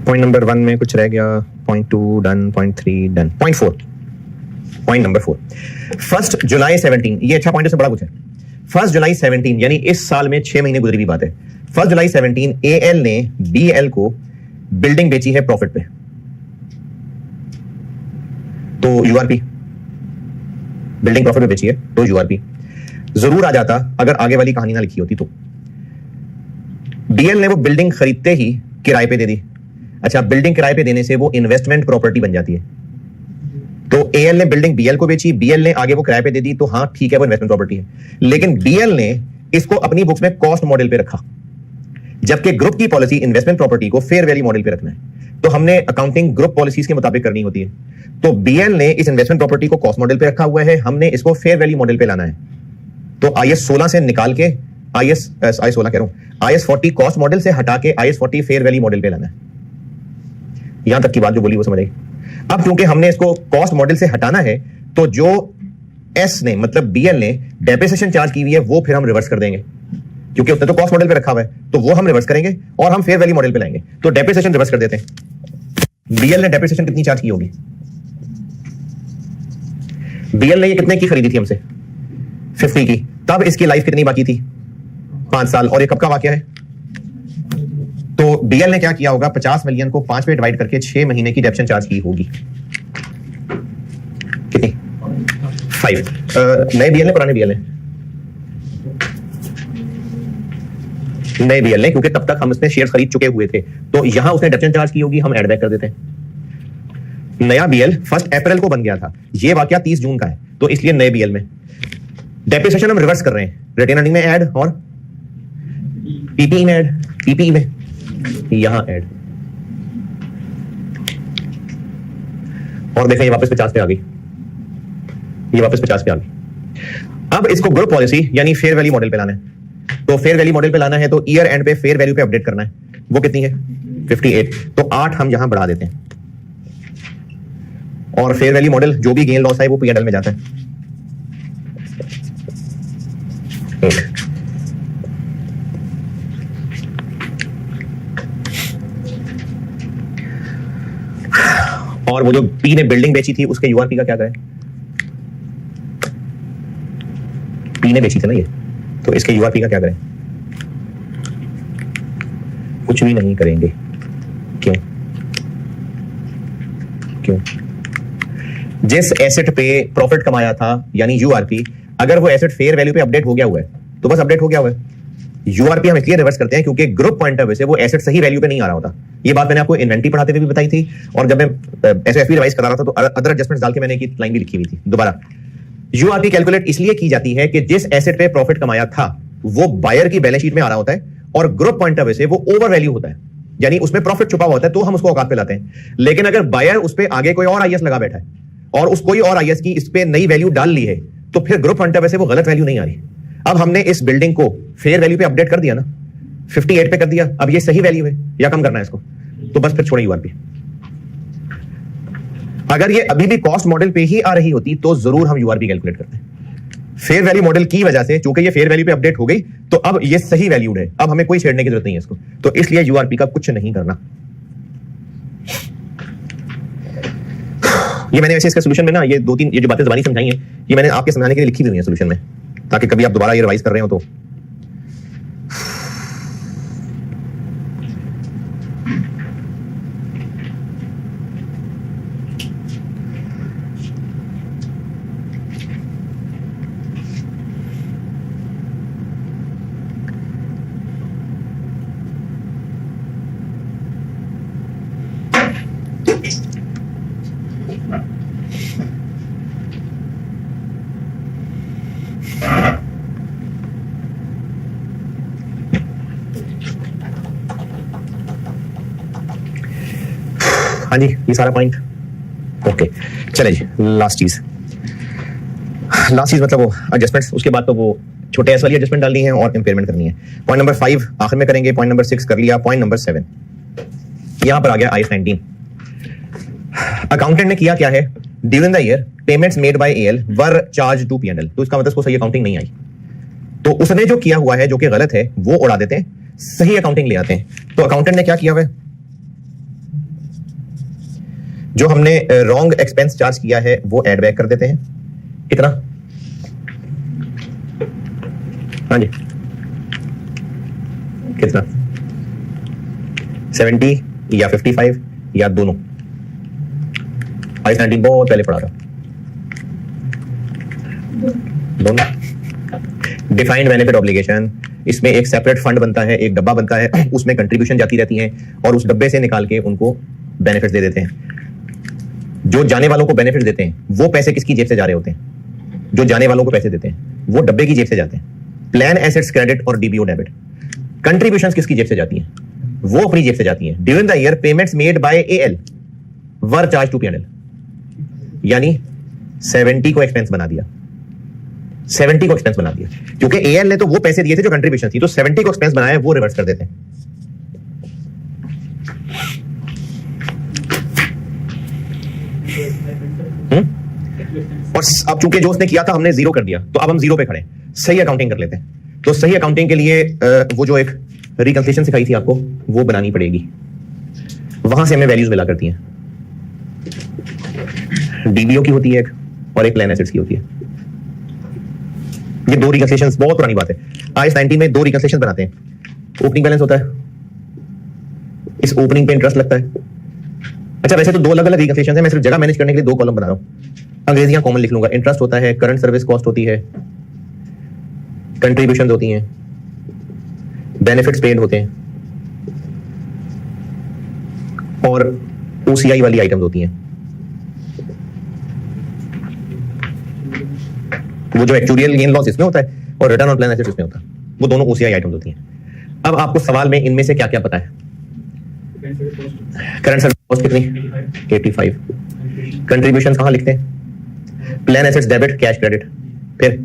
S1: पॉइंट नंबर 1 में कुछ रह गया, point 2 done, point 3 done, point 4, point number 4, 1 जुलाई 17, ये अच्छा पॉइंट से बड़ा कुछ है। 1 जुलाई 17 यानी इस साल में 6 महीने गुजरी हुई बात है। 1 जुलाई 17 एएल ने बीएल को बिल्डिंग बेची है प्रॉफिट पे, तो यूआरपी बिल्डिंग प्रॉफिट पे बेची है तो यूआरपी जरूर आ जाता अगर आगे वाली कहानी ना लिखी होती। तो बीएल ने वो बिल्डिंग खरीदते ही किराए पे दे दी। अच्छा, बिल्डिंग किराए पे देने से वो इन्वेस्टमेंट प्रॉपर्टी बन जाती है। तो एएल ने बिल्डिंग बीएल को बेची, बीएल ने आगे वो किराए पे दे दी, तो हाँ ठीक है वो इन्वेस्टमेंट प्रॉपर्टी है। लेकिन बीएल ने इसको अपनी बुक्स में कॉस्ट मॉडल पे रखा, जबकि ग्रुप की पॉलिसी इन्वेस्टमेंट प्रॉपर्टी को फेयर वैल्यू मॉडल पे रखना है। तो हमने अकाउंटिंग ग्रुप पॉलिसीज के मुताबिक करनी होती है। तो बीएल ने इस इन्वेस्टमेंट प्रॉपर्टी को कॉस्ट मॉडल पे रखा हुआ है, हमने इसको फेयर वैल्यू मॉडल पे लाना है। तो आईएस 16 से निकाल के आईएस 16 कह रहा हूं, आईएस 40 कॉस्ट मॉडल से हटा के आईएस 40 फेयर वैल्यू मॉडल पे लाना है। यहां तक की बात जो बोली वो समझ आई। अब क्योंकि हमने इसको कॉस्ट मॉडल से हटाना है, तो जो एस ने मतलब बीएल ने डेप्रिसिएशन चार्ज की हुई है वो फिर हम रिवर्स कर देंगे, क्योंकि उसने तो कॉस्ट मॉडल पे रखा हुआ है, तो वो हम रिवर्स करेंगे और हम फेयर वैल्यू मॉडल पे लाएंगे। तो डेप्रिसिएशन रिवर्स कर देते हैं। बीएल ने डेप्रिसिएशन कितनी चार्ज की होगी? बीएल ने ये कितने की खरीदी थी हमसे? 50 की। तब इसकी लाइफ कितनी बाकी थी? 5 साल। और ये कब का वाकया है? तो बीएल ने क्या किया होगा, 50 मिलियन को 5 पे डिवाइड करके 6 महीने की डेप्शन चार्ज की होगी। कितनी? 5। नए बीएल ने, पुराने बीएल ने? नए बीएल ने, क्योंकि तब तक हम इसमें शेयर खरीद चुके हुए थे, तो यहां उसने डेप्शन चार्ज की होगी, हम एड बैक कर देते हैं। नया बीएल 1 अप्रैल को बन गया था, ये वाकया 30 जून का है, तो इसलिए नए बीएल में डेप्रिसिएशन हम रिवर्स कर रहे हैं। रिटेन अर्निंग में ऐड और पीपीई में ऐड, पीपीई में यहां ऐड, और देखें ये वापस 50 पे आ गई, ये वापस 50 पे आ गई। अब इसको ग्रुप पॉलिसी यानी फेयर वैल्यू मॉडल पे लाना है। तो फेयर वैल्यू मॉडल पे लाना है तो ईयर एंड पे फेयर वैल्यू पे अपडेट करना है। वो कितनी है? 58। तो 8 हम यहां बढ़ा देते हैं, और फेयर वैल्यू मॉडल जो भी गेन लॉस है वो पीएनएल में जाता है। और वो जो पी ने बिल्डिंग बेची थी उसके यूआरपी का क्या करें? पी ने बेची थी ना ये, तो इसके यूआरपी का क्या करें? कुछ भी नहीं करेंगे। क्यों? क्यों? जिस एसेट पे प्रॉफिट कमाया था यानी यूआरपी, अगर वो एसेट फेयर वैल्यू पे अपडेट हो गया हुआ है तो बस अपडेट हो गया हुआ है। यूआरपी हम इसलिए रिवर्स करते हैं क्योंकि ग्रुप पॉइंट ऑफ व्यू से वो एसेट सही वैल्यू पे नहीं आ रहा होता। ये बात मैंने आपको इन्वेंटरी पढ़ाते हुए भी बताई थी, और जब मैं एसएफपी रिवाइज करा रहा था तो अदर एडजस्टमेंट्स डाल के मैंने एक लाइन भी लिखी हुई थी। दोबारा, यूआरपी कैलकुलेट इसलिए की जाती है कि जिस एसेट पे प्रॉफिट कमाया था वो बायर की बैलेंस शीट में आ रहा होता है, और ग्रुप पॉइंट ऑफ व्यू से वो ओवर वैल्यू होता है, यानी उसमें प्रॉफिट छुपा हुआ होता है, तो हम उसको औकात पे लाते हैं। लेकिन अगर बायर उस पे आगे कोई और आईएस लगा बैठा है और उस कोई और आईएस की इस पे नई वैल्यू डाल ली है, तो फिर ग्रुप पॉइंट ऑफ व्यू से वो गलत वैल्यू नहीं आ रही। अब हमने इस बिल्डिंग को फेयर वैल्यू पे अपडेट कर दिया ना, 58 पे कर दिया, अब ये सही वैल्यू है या कम करना है इसको, तो बस फिर छोड़े यूआरपी। अगर ये अभी भी कॉस्ट मॉडल पे ही आ रही होती तो जरूर हम यूआरपी कैलकुलेट करते हैं। फेयर वैल्यू मॉडल की वजह से चूंकि ये फेयर वैल्यू पे अपडेट हो गई, तो अब ये सही वैल्यूड है, अब हमें कोई छेड़ने की जरूरत नहीं है इसको, तो इसलिए यूआरपी का कुछ नहीं करना। ये मैंने वैसे इसका सॉल्यूशन में ना ये 2-3 ये जो बातें ज़बानी समझाई हैं, ये मैंने आपके समझाने के लिए लिखी हुई है सॉल्यूशन में, ताकि कभी आप दोबारा ये रिवाइज कर रहे हो तो। हाँ जी, ये सारा पॉइंट ओके। चले जी, लास्ट चीज मतलब वो एडजस्टमेंट्स, उसके बाद तो वो छोटे एस वाली एडजस्टमेंट डालनी है और इंपेयरमेंट करनी है। पॉइंट नंबर 5 आखिर में करेंगे, पॉइंट नंबर 6 कर लिया, पॉइंट नंबर 7 यहां पर आ गया आईएस 19। अकाउंटेंट ने किया क्या है, during the year payments made by AL were charge to PNL, तो इसका मतलब उसको सही अकाउंटिंग नहीं आई, तो उसने जो किया हुआ है जो कि गलत है वो उड़ा देते हैं, सही अकाउंटिंग ले आते हैं। तो अकाउंटेंट ने क्या किया हुआ है, जो हमने रॉन्ग एक्सपेंस चार्ज किया है वो एड बैक कर देते हैं। कितना? हाँ जी, कितना? 70 या 55 या दोनों? IAS 19 बहुत पहले पढ़ा था। दोनों। डिफाइंड बेनिफिट ऑब्लिगेशन, इसमें एक सेपरेट फंड बनता है, एक डब्बा बनता है, उसमें कंट्रीब्यूशन जाती रहती है और उस डब्बे से निकाल के उनको बेनिफिट दे देते हैं। जो जाने वालों को बेनिफिट देते हैं वो पैसे किसकी जेब से जा रहे होते हैं? जो जाने वालों को पैसे देते हैं वो डब्बे की जेब से जाते हैं। प्लान एसेट्स क्रेडिट और डीबीओ डेबिट। कंट्रीब्यूशंस किसकी जेब से जाती हैं? वो अपनी जेब से जाती हैं। During the year payments made by AL were charge to PNL, यानी 70 को एक्सपेंस बना दिया। 70 को एक्सपेंस बना दिया क्योंकि एएल ने तो वो पैसे दिए थे जो कंट्रीब्यूशन थी, तो 70 को एक्सपेंस बनाया, वो रिवर्स कर देते हैं। और अब चूंकि जो उसने किया था हमने जीरो कर दिया, तो अब हम जीरो पे खड़े। सही अकाउंटिंग कर लेते हैं। तो सही अकाउंटिंग के लिए वो जो एक रिकंसिलिएशन सिखाई थी आपको वो बनानी पड़ेगी। वहां से हमें वैल्यूज मिला करती हैं। डीबीओ की होती है एक और एक प्लान एसेट्स की होती है। ये दो रिकंसिलिएशंस बहुत पुरानी बात है। IAS 19 में दो रिकंसिलिएशन बनाते हैं। ओपनिंग बैलेंस होता है, इस ओपनिंग पे इंटरेस्ट लगता है। अच्छा, वैसे तो दो अलग अलग रिकंसिलिएशंस हैं, मैं सिर्फ जगह मैनेज करने के लिए दो कॉलम बना रहा हूं। अंग्रेजियां कॉमन लिख लूंगा। इंटरेस्ट होता है, करंट सर्विस कॉस्ट होती है, कंट्रीब्यूशंस होती हैं, बेनिफिट्स पेड होते हैं और OCI वाली आइटम्स होती हैं। वो जो एक्चुअल गेन लॉस इसमें होता है और रिटर्न ऑन प्लान एसेट्स इसमें होता है, वो दोनों OCI आइटम्स होती हैं। अब आपको सवाल में इनमें से क्या क्या पता है? करंट सर्विस कॉस्ट कितनी? 85। कंट्रीब्यूशन कहां लिखते हैं? Plan assets debit, cash credit, फिर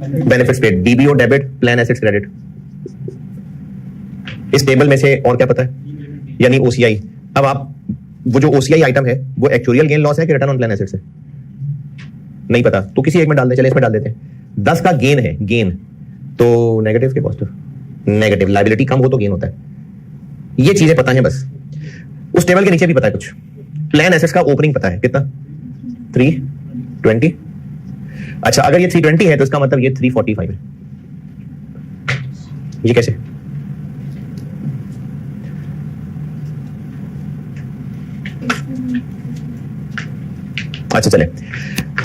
S1: benefits paid, DBO debit, plan assets credit. इस टेबल में से और क्या पता है? यानी OCI। अब आप वो जो OCI आइटम है वो एक्चुअल गेन लॉस है कि रिटर्न ऑन प्लान एसेट्स है? नहीं पता, तो किसी एक में डाल दे। चले इसमें डाल देते हैं। 10 का गेन है, गेन तो नेगेटिव के पॉजिटिव, नेगेटिव। लायबिलिटी कम हो तो गेन होता है। ये चीजें पता है बस। उस टेबल के नीचे भी पता है कुछ। प्लान एसेट्स का ओपनिंग पता है कितना? 320। अच्छा, अगर ये 320 है तो इसका मतलब ये 345 है। ये कैसे? अच्छा चले,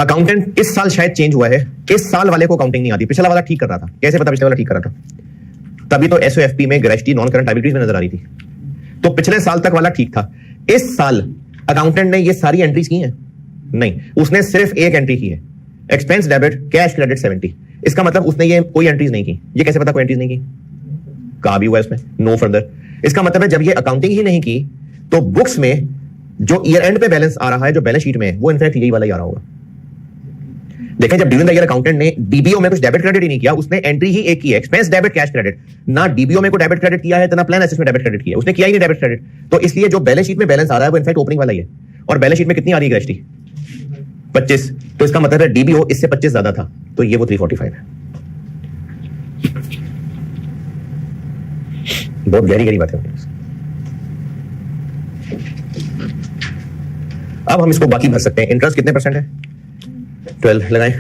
S1: अकाउंटेंट इस साल शायद चेंज हुआ है। इस साल वाले को अकाउंटिंग नहीं आती, पिछला वाला ठीक कर रहा था। कैसे पता पिछले वाला ठीक कर रहा था? तभी तो एसओएफपी में ग्रेच्युटी नॉन करंट लायबिलिटीज में नजर आ रही थी। तो पिछले साल तक वाला ठीक था। इस साल अकाउंटेंट ने ये सारी एंट्रीज की हैं? नहीं, उसने सिर्फ एक एंट्री की है, एक्सपेंस डेबिट कैश क्रेडिट 70। इसका मतलब उसने ये कोई एंट्रीज नहीं की। ये कैसे पता कोई एंट्रीज नहीं की? कहा भी हुआ है उसमें नो फर्दर। इसका मतलब है जब ये अकाउंटिंग ही नहीं की तो बुक्स में जो ईयर एंड पे बैलेंस आ रहा है, जो बैलेंस शीट में, वो इनफैक्ट यही वाला ही आ रहा होगा। देखें, जब ड्यूरिंग द ईयर अकाउंटेंट ने डीबीओ में कुछ डेबिट क्रेडिट ही नहीं किया, उसने एंट्री ही एक की है, एक्सपेंस डेबिट कैश क्रेडिट। ना डीबीओ में को डेबिट क्रेडिट किया है, तो ना प्लान एसेट्स में डेबिट क्रेडिट किया है। उसने किया ही नहीं डेबिट क्रेडिट। तो इसलिए जो बैलेंस शीट में बैलेंस आ रहा है वो इनफैक्ट ओपनिंग वाला ही है। और बैलेंस शीट में कितनी आ रही है ग्रेच्युटी? 25। तो इसका मतलब है डीबीओ इससे 25 ज्यादा था, तो ये वो 345 है। बहुत गहरी गहरी बात है। अब हम इसको बाकी भर सकते हैं। इंटरेस्ट कितने परसेंट है? 12 लगाएं।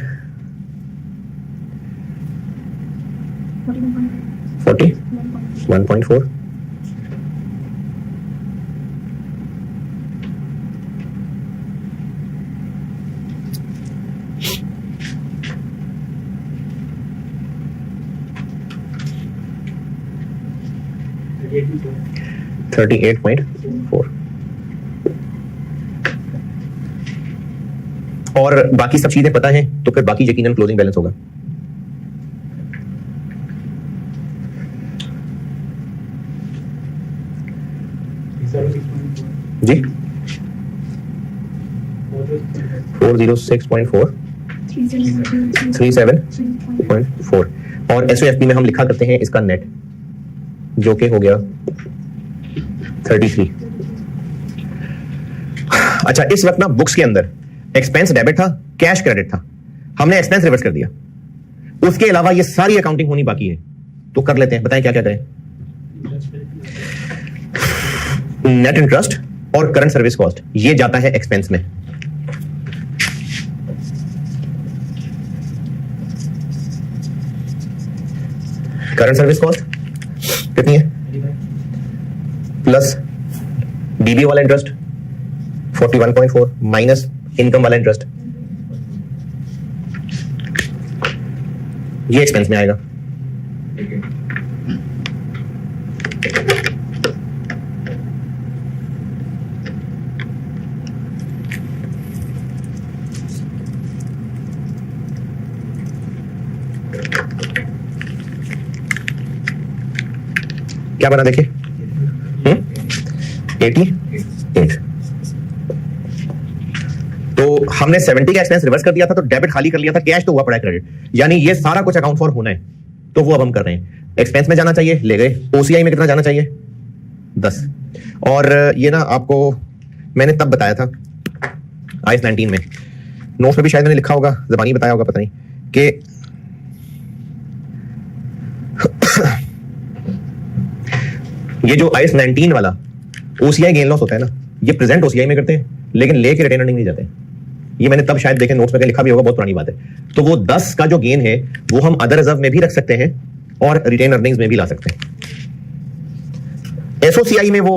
S1: 40 1.4। $38.4। और बाकी सब चीजें पता है तो फिर बाकी यकीनन क्लोजिंग बैलेंस होगा। जी 406.4 37.4। और एसओएफपी में हम लिखा करते हैं इसका नेट, जो कि हो गया 33। अच्छा, इस वक्त ना बुक्स के अंदर एक्सपेंस डेबिट था, कैश क्रेडिट था, हमने एक्सपेंस रिवर्स कर दिया। उसके अलावा ये सारी अकाउंटिंग होनी बाकी है, तो कर लेते हैं। बताएं क्या क्या करें? नेट इंटरेस्ट और करंट सर्विस कॉस्ट ये जाता है एक्सपेंस में। करंट सर्विस कॉस्ट कितनी है? प्लस डीबी वाला इंटरेस्ट 41.4 माइनस इनकम वाला इंटरेस्ट, ये एक्सपेंस में आएगा। क्या बना देखिए 88। तो हमने 70 का एक्सपेंस रिवर्स कर दिया था, तो डेबिट खाली कर लिया था, कैश तो हुआ पड़ा है क्रेडिट, यानी ये सारा कुछ अकाउंट फॉर होना है, तो वो अब हम कर रहे हैं। एक्सपेंस में जाना चाहिए, ले गए। ओसीआई में कितना जाना चाहिए? 10। और ये ना आपको मैंने तब बताया था आईएस 19 में, नोट्स में भी शायद मैंने लिखा होगा, ज़बानी बताया होगा, पता नहीं, कि ये जो आईएस 19 वाला ओसीआई गेन लॉस होता है ना, ये प्रेजेंट ओसीआई में करते हैं, लेकिन लेके रिटेन अर्निंग नहीं जाते। ये मैंने तब शायद देखे नोट्स में लिखा भी होगा, बहुत पुरानी बात है। तो वो 10 का जो गेन है वो हम अदर रिजर्व में भी रख सकते हैं और रिटेन अर्निंग्स में भी ला सकते हैं। एसओसीआई में वो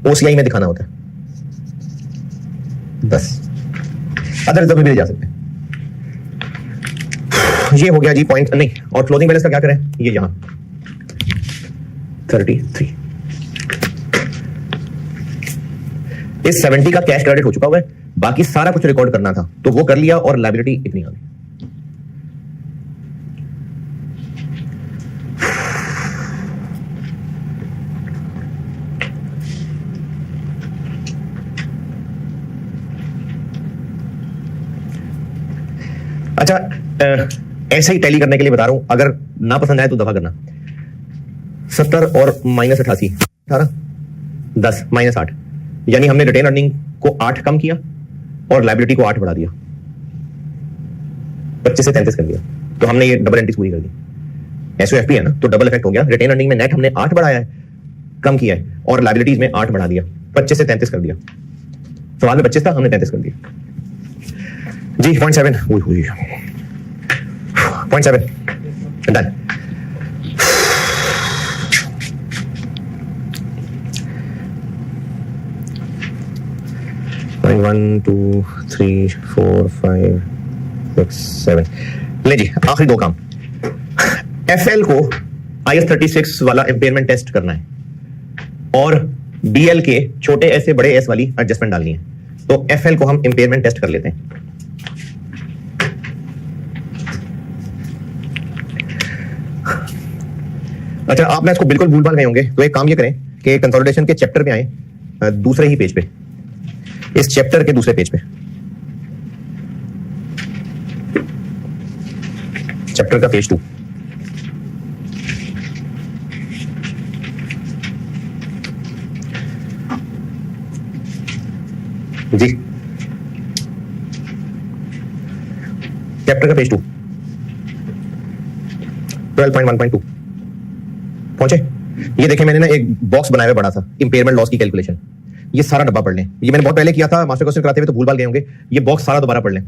S1: ओसीआई में दिखाना होता है 10, अदर रिजर्व में भी ले जा सकते हैं। ये हो गया जी पॉइंट नहीं। और क्लोजिंग बैलेंस का क्या करें? ये यहां 33। इस 70 का कैश क्रेडिट हो चुका हुआ है, बाकी सारा कुछ रिकॉर्ड करना था, तो वो कर लिया और लायबिलिटी इतनी आ गई। अच्छा, ऐसे ही टैली करने के लिए बता रहा हूं, अगर ना पसंद आए तो दफा करना। 70 और -88 18 10 -8, यानी हमने रिटेन अर्निंग को 8 कम किया और लायबिलिटी को 8 बढ़ा दिया, 25 से 33 कर दिया। तो हमने ये डबल एंट्रीज पूरी कर दी। एसओएफपी है ना, तो डबल इफेक्ट हो गया। रिटेन अर्निंग में नेट हमने 8 बढ़ाया है, कम किया है, और लायबिलिटीज में 8 बढ़ा दिया, 25 से 33 कर दिया। सवाल में 25 था, हमने 33 कर दिया जी। 0.7 0.7 डन। पॉइंट 1 2 3 4 5 6 7। ले जी, आखिरी दो काम। एफएल को आईएस 36 वाला इंपेयरमेंट टेस्ट करना है और बीएल के छोटे एस से बड़े एस वाली एडजस्टमेंट डालनी है। तो एफएल को हम इंपेयरमेंट टेस्ट कर लेते हैं। अच्छा, आप ना इसको बिल्कुल भूल भाल गए होंगे, तो एक काम ये करें कि कंसोलिडेशन के चैप्टर पे आए, दूसरे ही पेज पे, इस चैप्टर के दूसरे पेज पे, चैप्टर का पेज 2। जी, चैप्टर का पेज 2 12.1.2 पहुंचे? ये देखें, मैंने ना एक बॉक्स बनाया हुआ बड़ा सा, इंपेयरमेंट लॉस की कैलकुलेशन। ये सारा डब्बा पढ़ लें। ये मैंने बहुत पहले किया था, मास्टर क्वेश्चन कराते हुए, तो भूल भाल गए होंगे। ये बॉक्स सारा दोबारा पढ़ लें।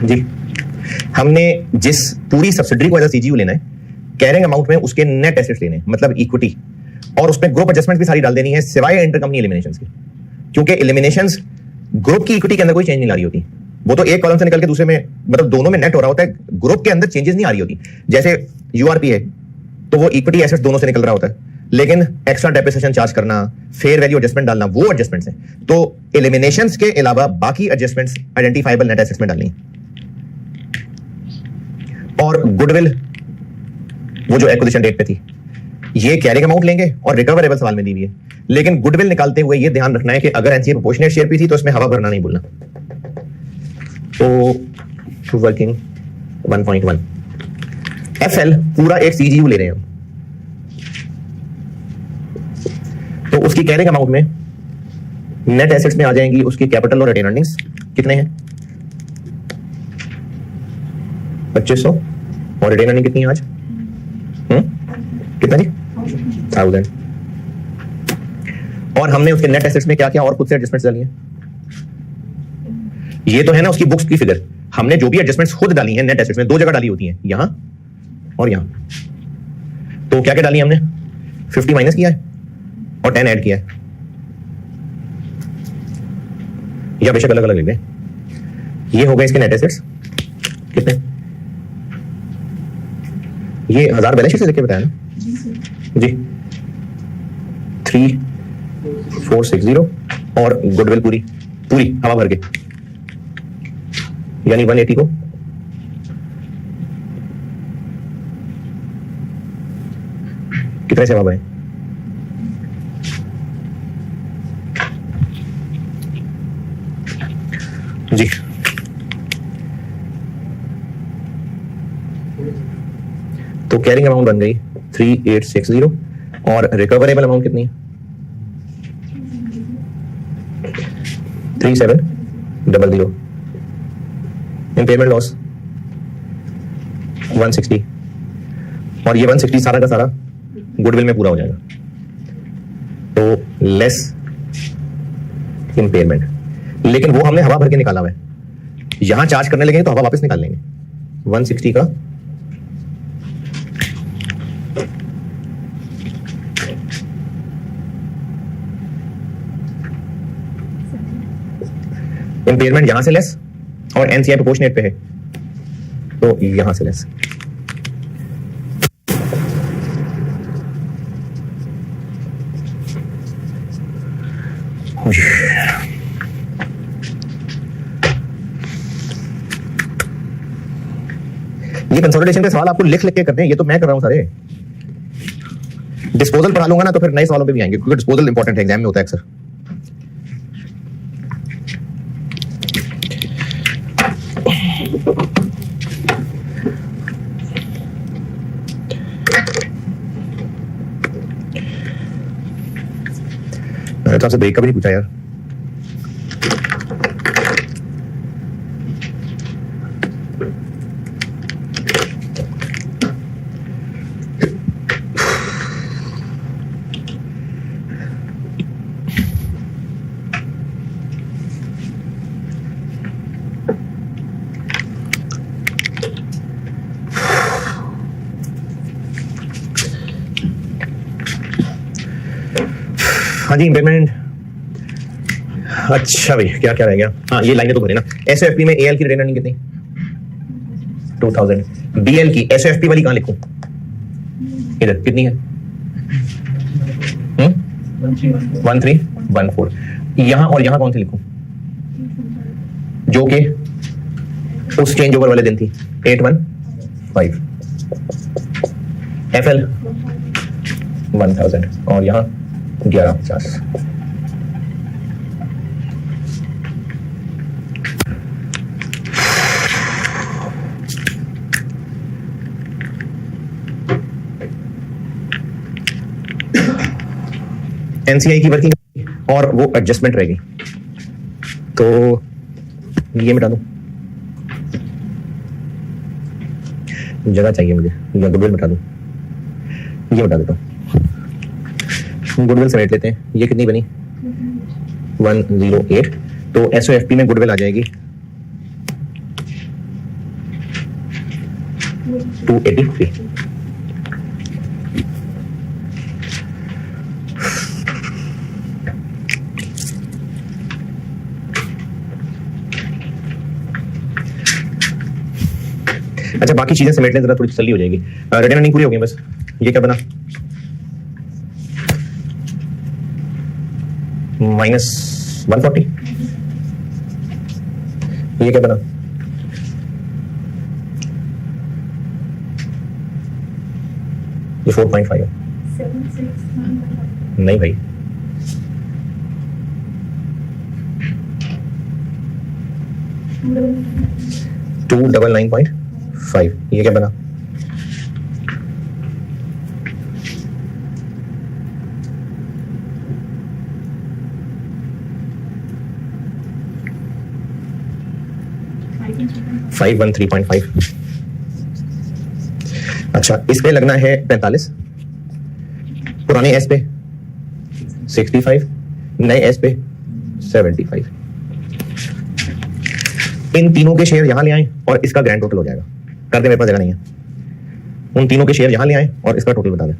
S1: जी हमने जिस पूरी सब्सिडरी को एज सीजीयू लेना है, कैरिंग अमाउंट में उसके नेट एसेट्स लेने हैं, मतलब इक्विटी, और उसमें ग्रुप एडजस्टमेंट भी सारी डाल देनी है सिवाय इंटर कंपनी एलिमिनेशंस की, क्योंकि एलिमिनेशंस ग्रुप की इक्विटी के अंदर कोई चेंज नहीं ला रही होती। वो तो एक कॉलम से निकल के दूसरे में, मतलब दोनों में नेट हो रहा होता है, ग्रुप के अंदर चेंजेस नहीं आ रही होती। जैसे यूआरपी है तो वो इक्विटी एसेट्स दोनों से निकल रहा होता है, लेकिन एक्स्ट्रा डेप्रिसिएशन चार्ज करना, फेयर वैल्यू एडजस्टमेंट डालना, वो एडजस्टमेंट्स हैं। तो एलिमिनेशंस के अलावा बाकी एडजस्टमेंट्स आइडेंटिफाइबल नेट एसेट्स में डालनी है। और गुडविल वो जो एक्विजिशन डेट पे थी, ये कैरिंग अमाउंट लेंगे और रिकवरेबल सवाल में दी हुई है, लेकिन गुडविल निकालते हुए ये ध्यान रखना है कि अगर एनसीए प्रोपोर्शनेट शेयर पे थी तो इसमें हवा भरना नहीं भूलना। तो वर्किंग 1.1 एफएल पूरा एक सीजीयू ले रहे हैं, तो उसकी कैरिंग अमाउंट में नेट एसेट्स में आ जाएंगी उसकी कैपिटल और रिटेन अर्निंग्स। कितने हैं? 2500। और रिटेन अर्निंग कितनी है आज? कितना जी? 1000। और हमने उसके नेट एसेट्स में क्या क्या और खुद से एडजस्टमेंट्स डाली हैं? ये तो है ना उसकी बुक्स की फिगर। हमने जो भी एडजस्टमेंट्स खुद डाली हैं नेट एसेट्स में, दो जगह डाली होती हैं, यहां और यहां। तो क्या क्या डाली हमने? 50 माइनस किया है और 10 ऐड किया है, या बेशक अलग अलग लिख दें। ये हो गए इसके नेट एसेट्स कितने? ये 1000 बैलेंस शीट से लिख के बताया ना जी। 3460 और गुडविल पूरी पूरी हवा भर के, यानी 180 को कितने से हवा भरे? जी तो कैरिंग अमाउंट बन गई 3860 और रिकवरेबल अमाउंट कितनी है? 3700। इम्पेयरमेंट लॉस 160, और ये 160 सारा का सारा गुडविल में पूरा हो जाएगा, तो लेस इम्पेयरमेंट। लेकिन वो हमने हवा भर के निकाला हुआ है, यहां चार्ज करने लगेंगे तो हवा वापस निकाल लेंगे। 160 का इम्पेयरमेंट यहां से लेस, और एनसीआई प्रोपोर्शनेट पे है तो यहां से लेस। ये कंसोलिडेशन के सवाल आपको लिख लिख के करते हैं, ये तो मैं कर रहा हूं सारे। डिस्पोजल पढ़ा लूंगा ना तो फिर नए सवालों पे भी आएंगे, क्योंकि डिस्पोजल इंपॉर्टेंट है, एग्जाम में होता है अक्सर। मैंने तो आपसे ब्रेक का भी नहीं पूछा यार। हाँ जी इम्पेयरमेंट। अच्छा भाई क्या क्या रह गया? हाँ ये लाइनें तो भरे ना। एसओएफपी में एएल की रिटेन अर्निंग कितनी? 2000। बीएल की एसओएफपी वाली कहां लिखूं? इधर कितनी है? 1314। यहां और यहां कौन सी लिखूं जो कि उस चेंज ओवर वाले दिन थी? 815। एफएल 1000 और यहां 1150। एनसीआई की वर्किंग और वो एडजस्टमेंट रहेगी, तो ये मिटा दूं, जगह चाहिए मुझे, या गुडविल मिटा दूं, ये मिटा देता हूं। गुडविल समेट लेते हैं। ये कितनी बनी? 108। तो एसओएफपी में गुडविल आ जाएगी 283। अच्छा, बाकी चीजें समेट लें जरा, थोड़ी तसल्ली हो जाएगी। रिटर्न नहीं पूरी हो गई बस। ये क्या बना? -140। ये क्या बना? ये 4.5 है। नहीं भाई, टू 99.5। ये क्या बना? फाइव 113.5। अच्छा, इस पे लगना है 45, पुराने एस पे 65, नए एस पे 75। इन तीनों के शेयर यहां ले आए और इसका ग्रैंड टोटल हो जाएगा। कर दे, मेरे पास जगह नहीं है। उन तीनों के शेयर यहां ले आए और इसका टोटल बता दें।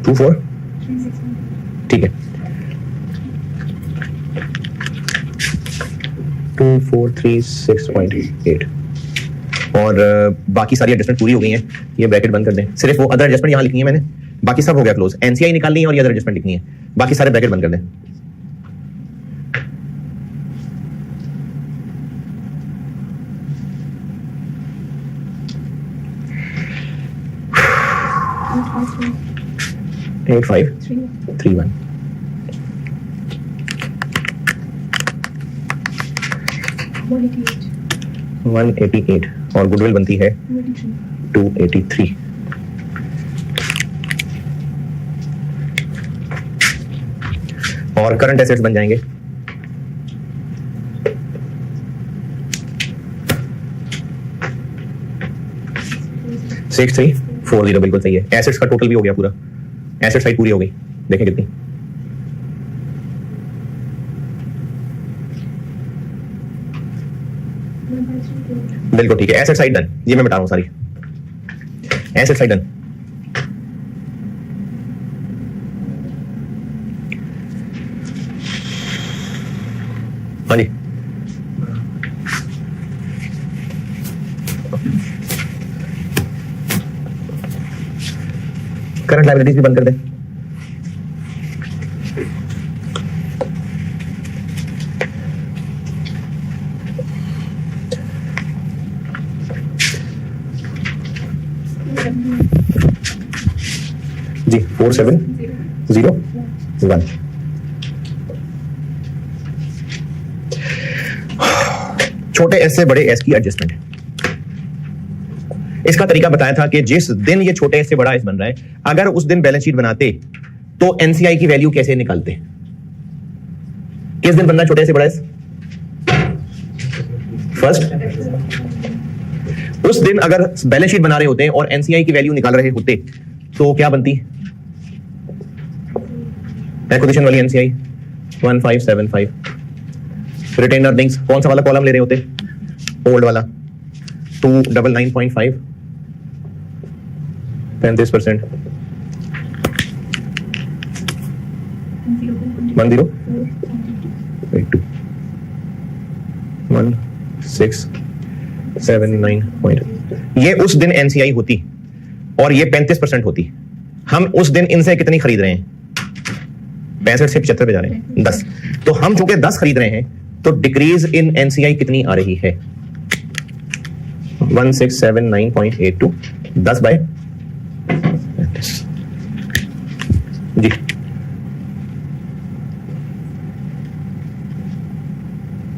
S1: टू 4 ठीक है, 2436.8। और बाकी सारी एडजस्टमेंट पूरी हो गई हैं। ये ब्रैकेट बंद कर दें। सिर्फ वो अदर एडजस्टमेंट यहां लिखनी है मैंने, बाकी सब हो गया क्लोज। एनसीआई निकालनी है और ये अदर एडजस्टमेंट लिखनी है, बाकी सारे ब्रैकेट बंद कर दें। एट 531 188 और गुडविल बनती है 283। और करंट एसेट्स बन जाएंगे 6340। बिल्कुल सही है। एसेट्स का टोटल भी हो गया पूरा, एसेट साइड पूरी हो गई। देखें कितनी, बिल्कुल ठीक है। Asset side done. ये मैं मिटा रहा हूं सारी एसेट साइड डन। हाँ जी, करंट लायबिलिटीज भी बंद कर दें। जी 4701। छोटे एस से बड़े एस की एडजस्टमेंट है। इसका तरीका बताया था कि जिस दिन ये छोटे एस से बड़ा एस बन रहा है, अगर उस दिन बैलेंस शीट बनाते तो एनसीआई की वैल्यू कैसे निकालते? किस दिन बनना है छोटे एस से बड़ा एस? फर्स्ट। उस दिन अगर बैलेंस शीट बना रहे होते और एनसीआई की वैल्यू निकाल रहे होते तो क्या बनती? एक्विजिशन वाली एनसीआई 1575। रिटेन अर्निंग्स कौन सा वाला कॉलम ले रहे होते? ओल्ड वाला 299.5 35%। 1082 1679. ये उस दिन एनसीआई होती और ये 35% होती। हम उस दिन इनसे कितनी खरीद रहे हैं? 65 से 75 पे जा रहे हैं, 10। तो हम चूंकि 10 खरीद रहे हैं तो डिक्रीज इन एनसीआई कितनी आ रही है? 1679.82 10 बाय जी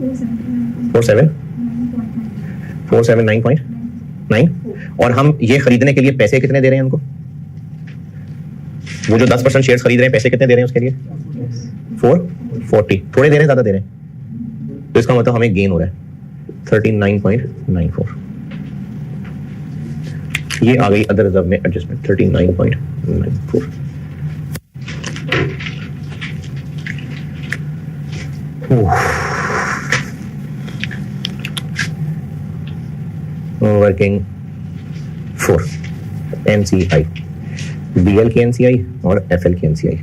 S1: 479.9 और हम ये खरीदने के लिए पैसे कितने दे रहे हैं उनको? वो जो 10% शेयर्स खरीद रहे हैं पैसे कितने दे रहे हैं उसके लिए? 440। थोड़े दे रहे हैं ज्यादा दे रहे हैं? तो इसका मतलब हमें गेन हो रहा है 39.94। ये आ गई अदर रिजर्व में एडजस्टमेंट 39.94। वर्किंग 4 NCI, BL की NCI और FL की NCI।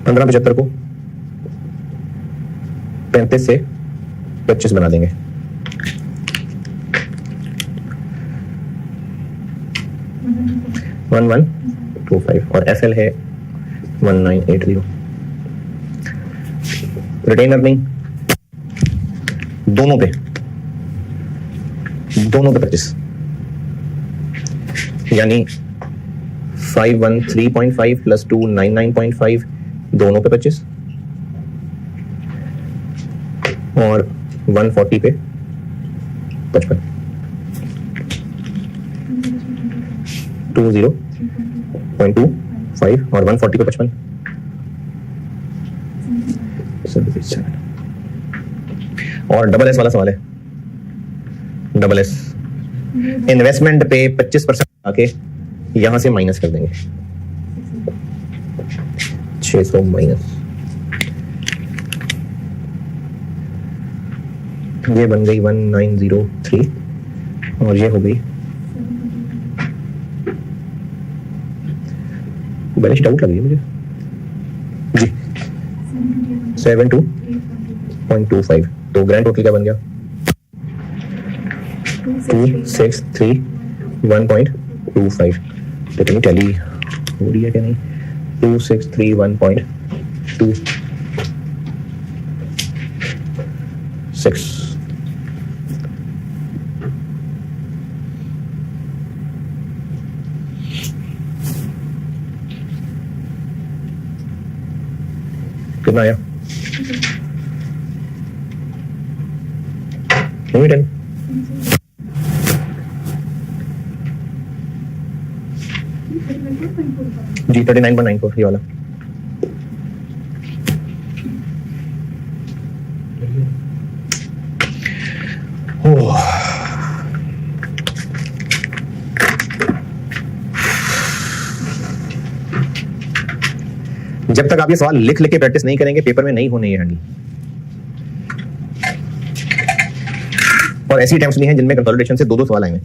S1: पंद्रह 75 को 35 से 25 बना देंगे। वन 125 और FL है 1980। रिटेन अर्निंग दोनों पे 25 यानी 513.5 प्लस 299.5 दोनों पे 25 और 140 पे 55 20.25 और 140 पे 55 और डबल एस वाला सवाल है। डबल एस इन्वेस्टमेंट पे 25% आके यहां से माइनस कर देंगे 600 माइनस, ये बन गई 1903 और ये हो गई बैलेंस डाउट लग रही है मुझे जी 72.25। तो ग्रैंड टोटल क्या बन गया 2631.25। तो कहीं टैली हो रही है क्या? नहीं 2631.26। कितना आया? नहीं 10 जी 39.94 ये वाला। जब तक आप ये सवाल लिख के प्रैक्टिस नहीं करेंगे पेपर में नहीं होने ये हैंडल। और ऐसी अटेम्प्ट्स भी हैं जिनमें कंसोलिडेशन से 2-2 सवाल आएंगे।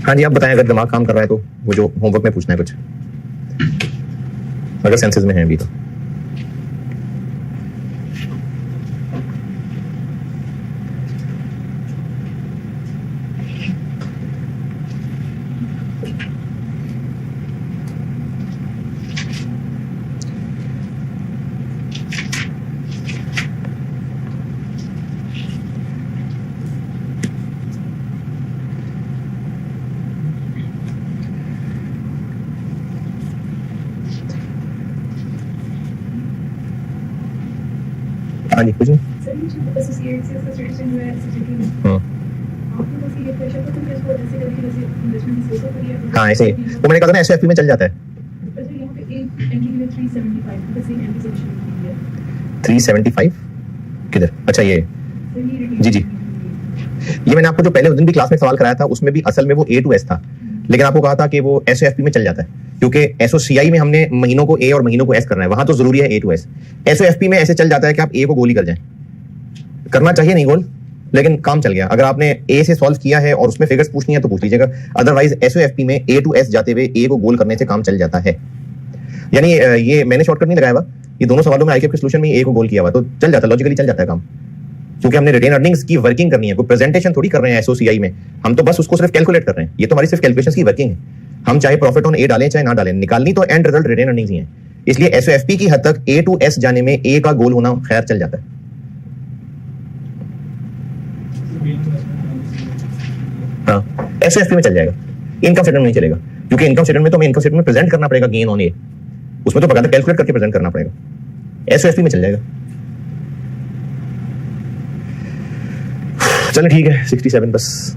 S1: हाँ जी आप बताएं अगर दिमाग काम कर रहा है तो वो जो होमवर्क में पूछना है कुछ, अगर सेंसेस में है अभी तो। हाँ जी कुछ नहीं।
S2: सर ये जो एसोसिएट से सब्सटीट्यूशन जो है सब्जेक्टिव में
S1: हाँ
S2: आपको बस ये प्रेशर को तुम इसको ऐसे करके जैसे इन्वेस्टमेंट से करिए
S1: हाँ ऐसे ही। तो मैंने कहा था ना एसओएफपी में चल जाता है।
S2: अच्छा यहाँ पे एक एंट्री में 375 का सेम एंट्री सेक्शन की है
S1: 375 किधर? अच्छा ये
S2: सर ये
S1: जी जी, ये मैंने आपको जो पहले उस दिन भी क्लास में सवाल कराया था उसमें भी असल में वो A to S था, लेकिन आपको कहा था कि वो एसओएफपी में चल जाता है क्योंकि एसओसीआई में हमने महीनों को ए और महीनों को एस करना है, वहां तो जरूरी है ए टू एस। एसओएफपी में ऐसे चल जाता है कि आप ए को गोल ही कर जाएं, करना चाहिए नहीं गोल, लेकिन काम चल गया। अगर आपने ए से सॉल्व किया है और उसमें फिगर्स पूछनी है तो पूछ लीजिएगा, अदरवाइज एसओएफपी में ए टू एस जाते हुए ए को गोल करने से काम चल जाता है। यानी ये मैंने शॉर्टकट नहीं लगाया हुआ, ये दोनों सवालों में आईक्यूब के सॉल्यूशन में ए को गोल किया हुआ, तो चल जाता है, लॉजिकली चल जाता है काम, क्योंकि हमने रिटेन अर्निंग्स की वर्किंग करनी है, कोई प्रेजेंटेशन थोड़ी कर रहे हैं एसओसीआई में, हम तो बस उसको सिर्फ कैलकुलेट कर रहे हैं। ये तो हमारी सिर्फ कैलकुलेशंस की वर्किंग है, हम चाहे प्रॉफिट ऑन ए डालें चाहे ना डालें, निकालनी तो एंड रिजल्ट रिटेन अर्निंग्स ही है। इसलिए एसओएफपी की हद तक ए टू एस जाने में ए का गोल होना खैर चल जाता है। हाँ एसओएफपी में चल जाएगा, इनकम स्टेटमेंट नहीं चलेगा, क्योंकि इनकम स्टेटमेंट में तो हमें इनकम स्टेटमेंट में प्रेजेंट करना पड़ेगा गेन ऑन ए, उसमें तो बकायदा कैलकुलेट करके प्रेजेंट करना पड़ेगा। एसओएफपी में चल जाएगा। चलो ठीक है 67 बस।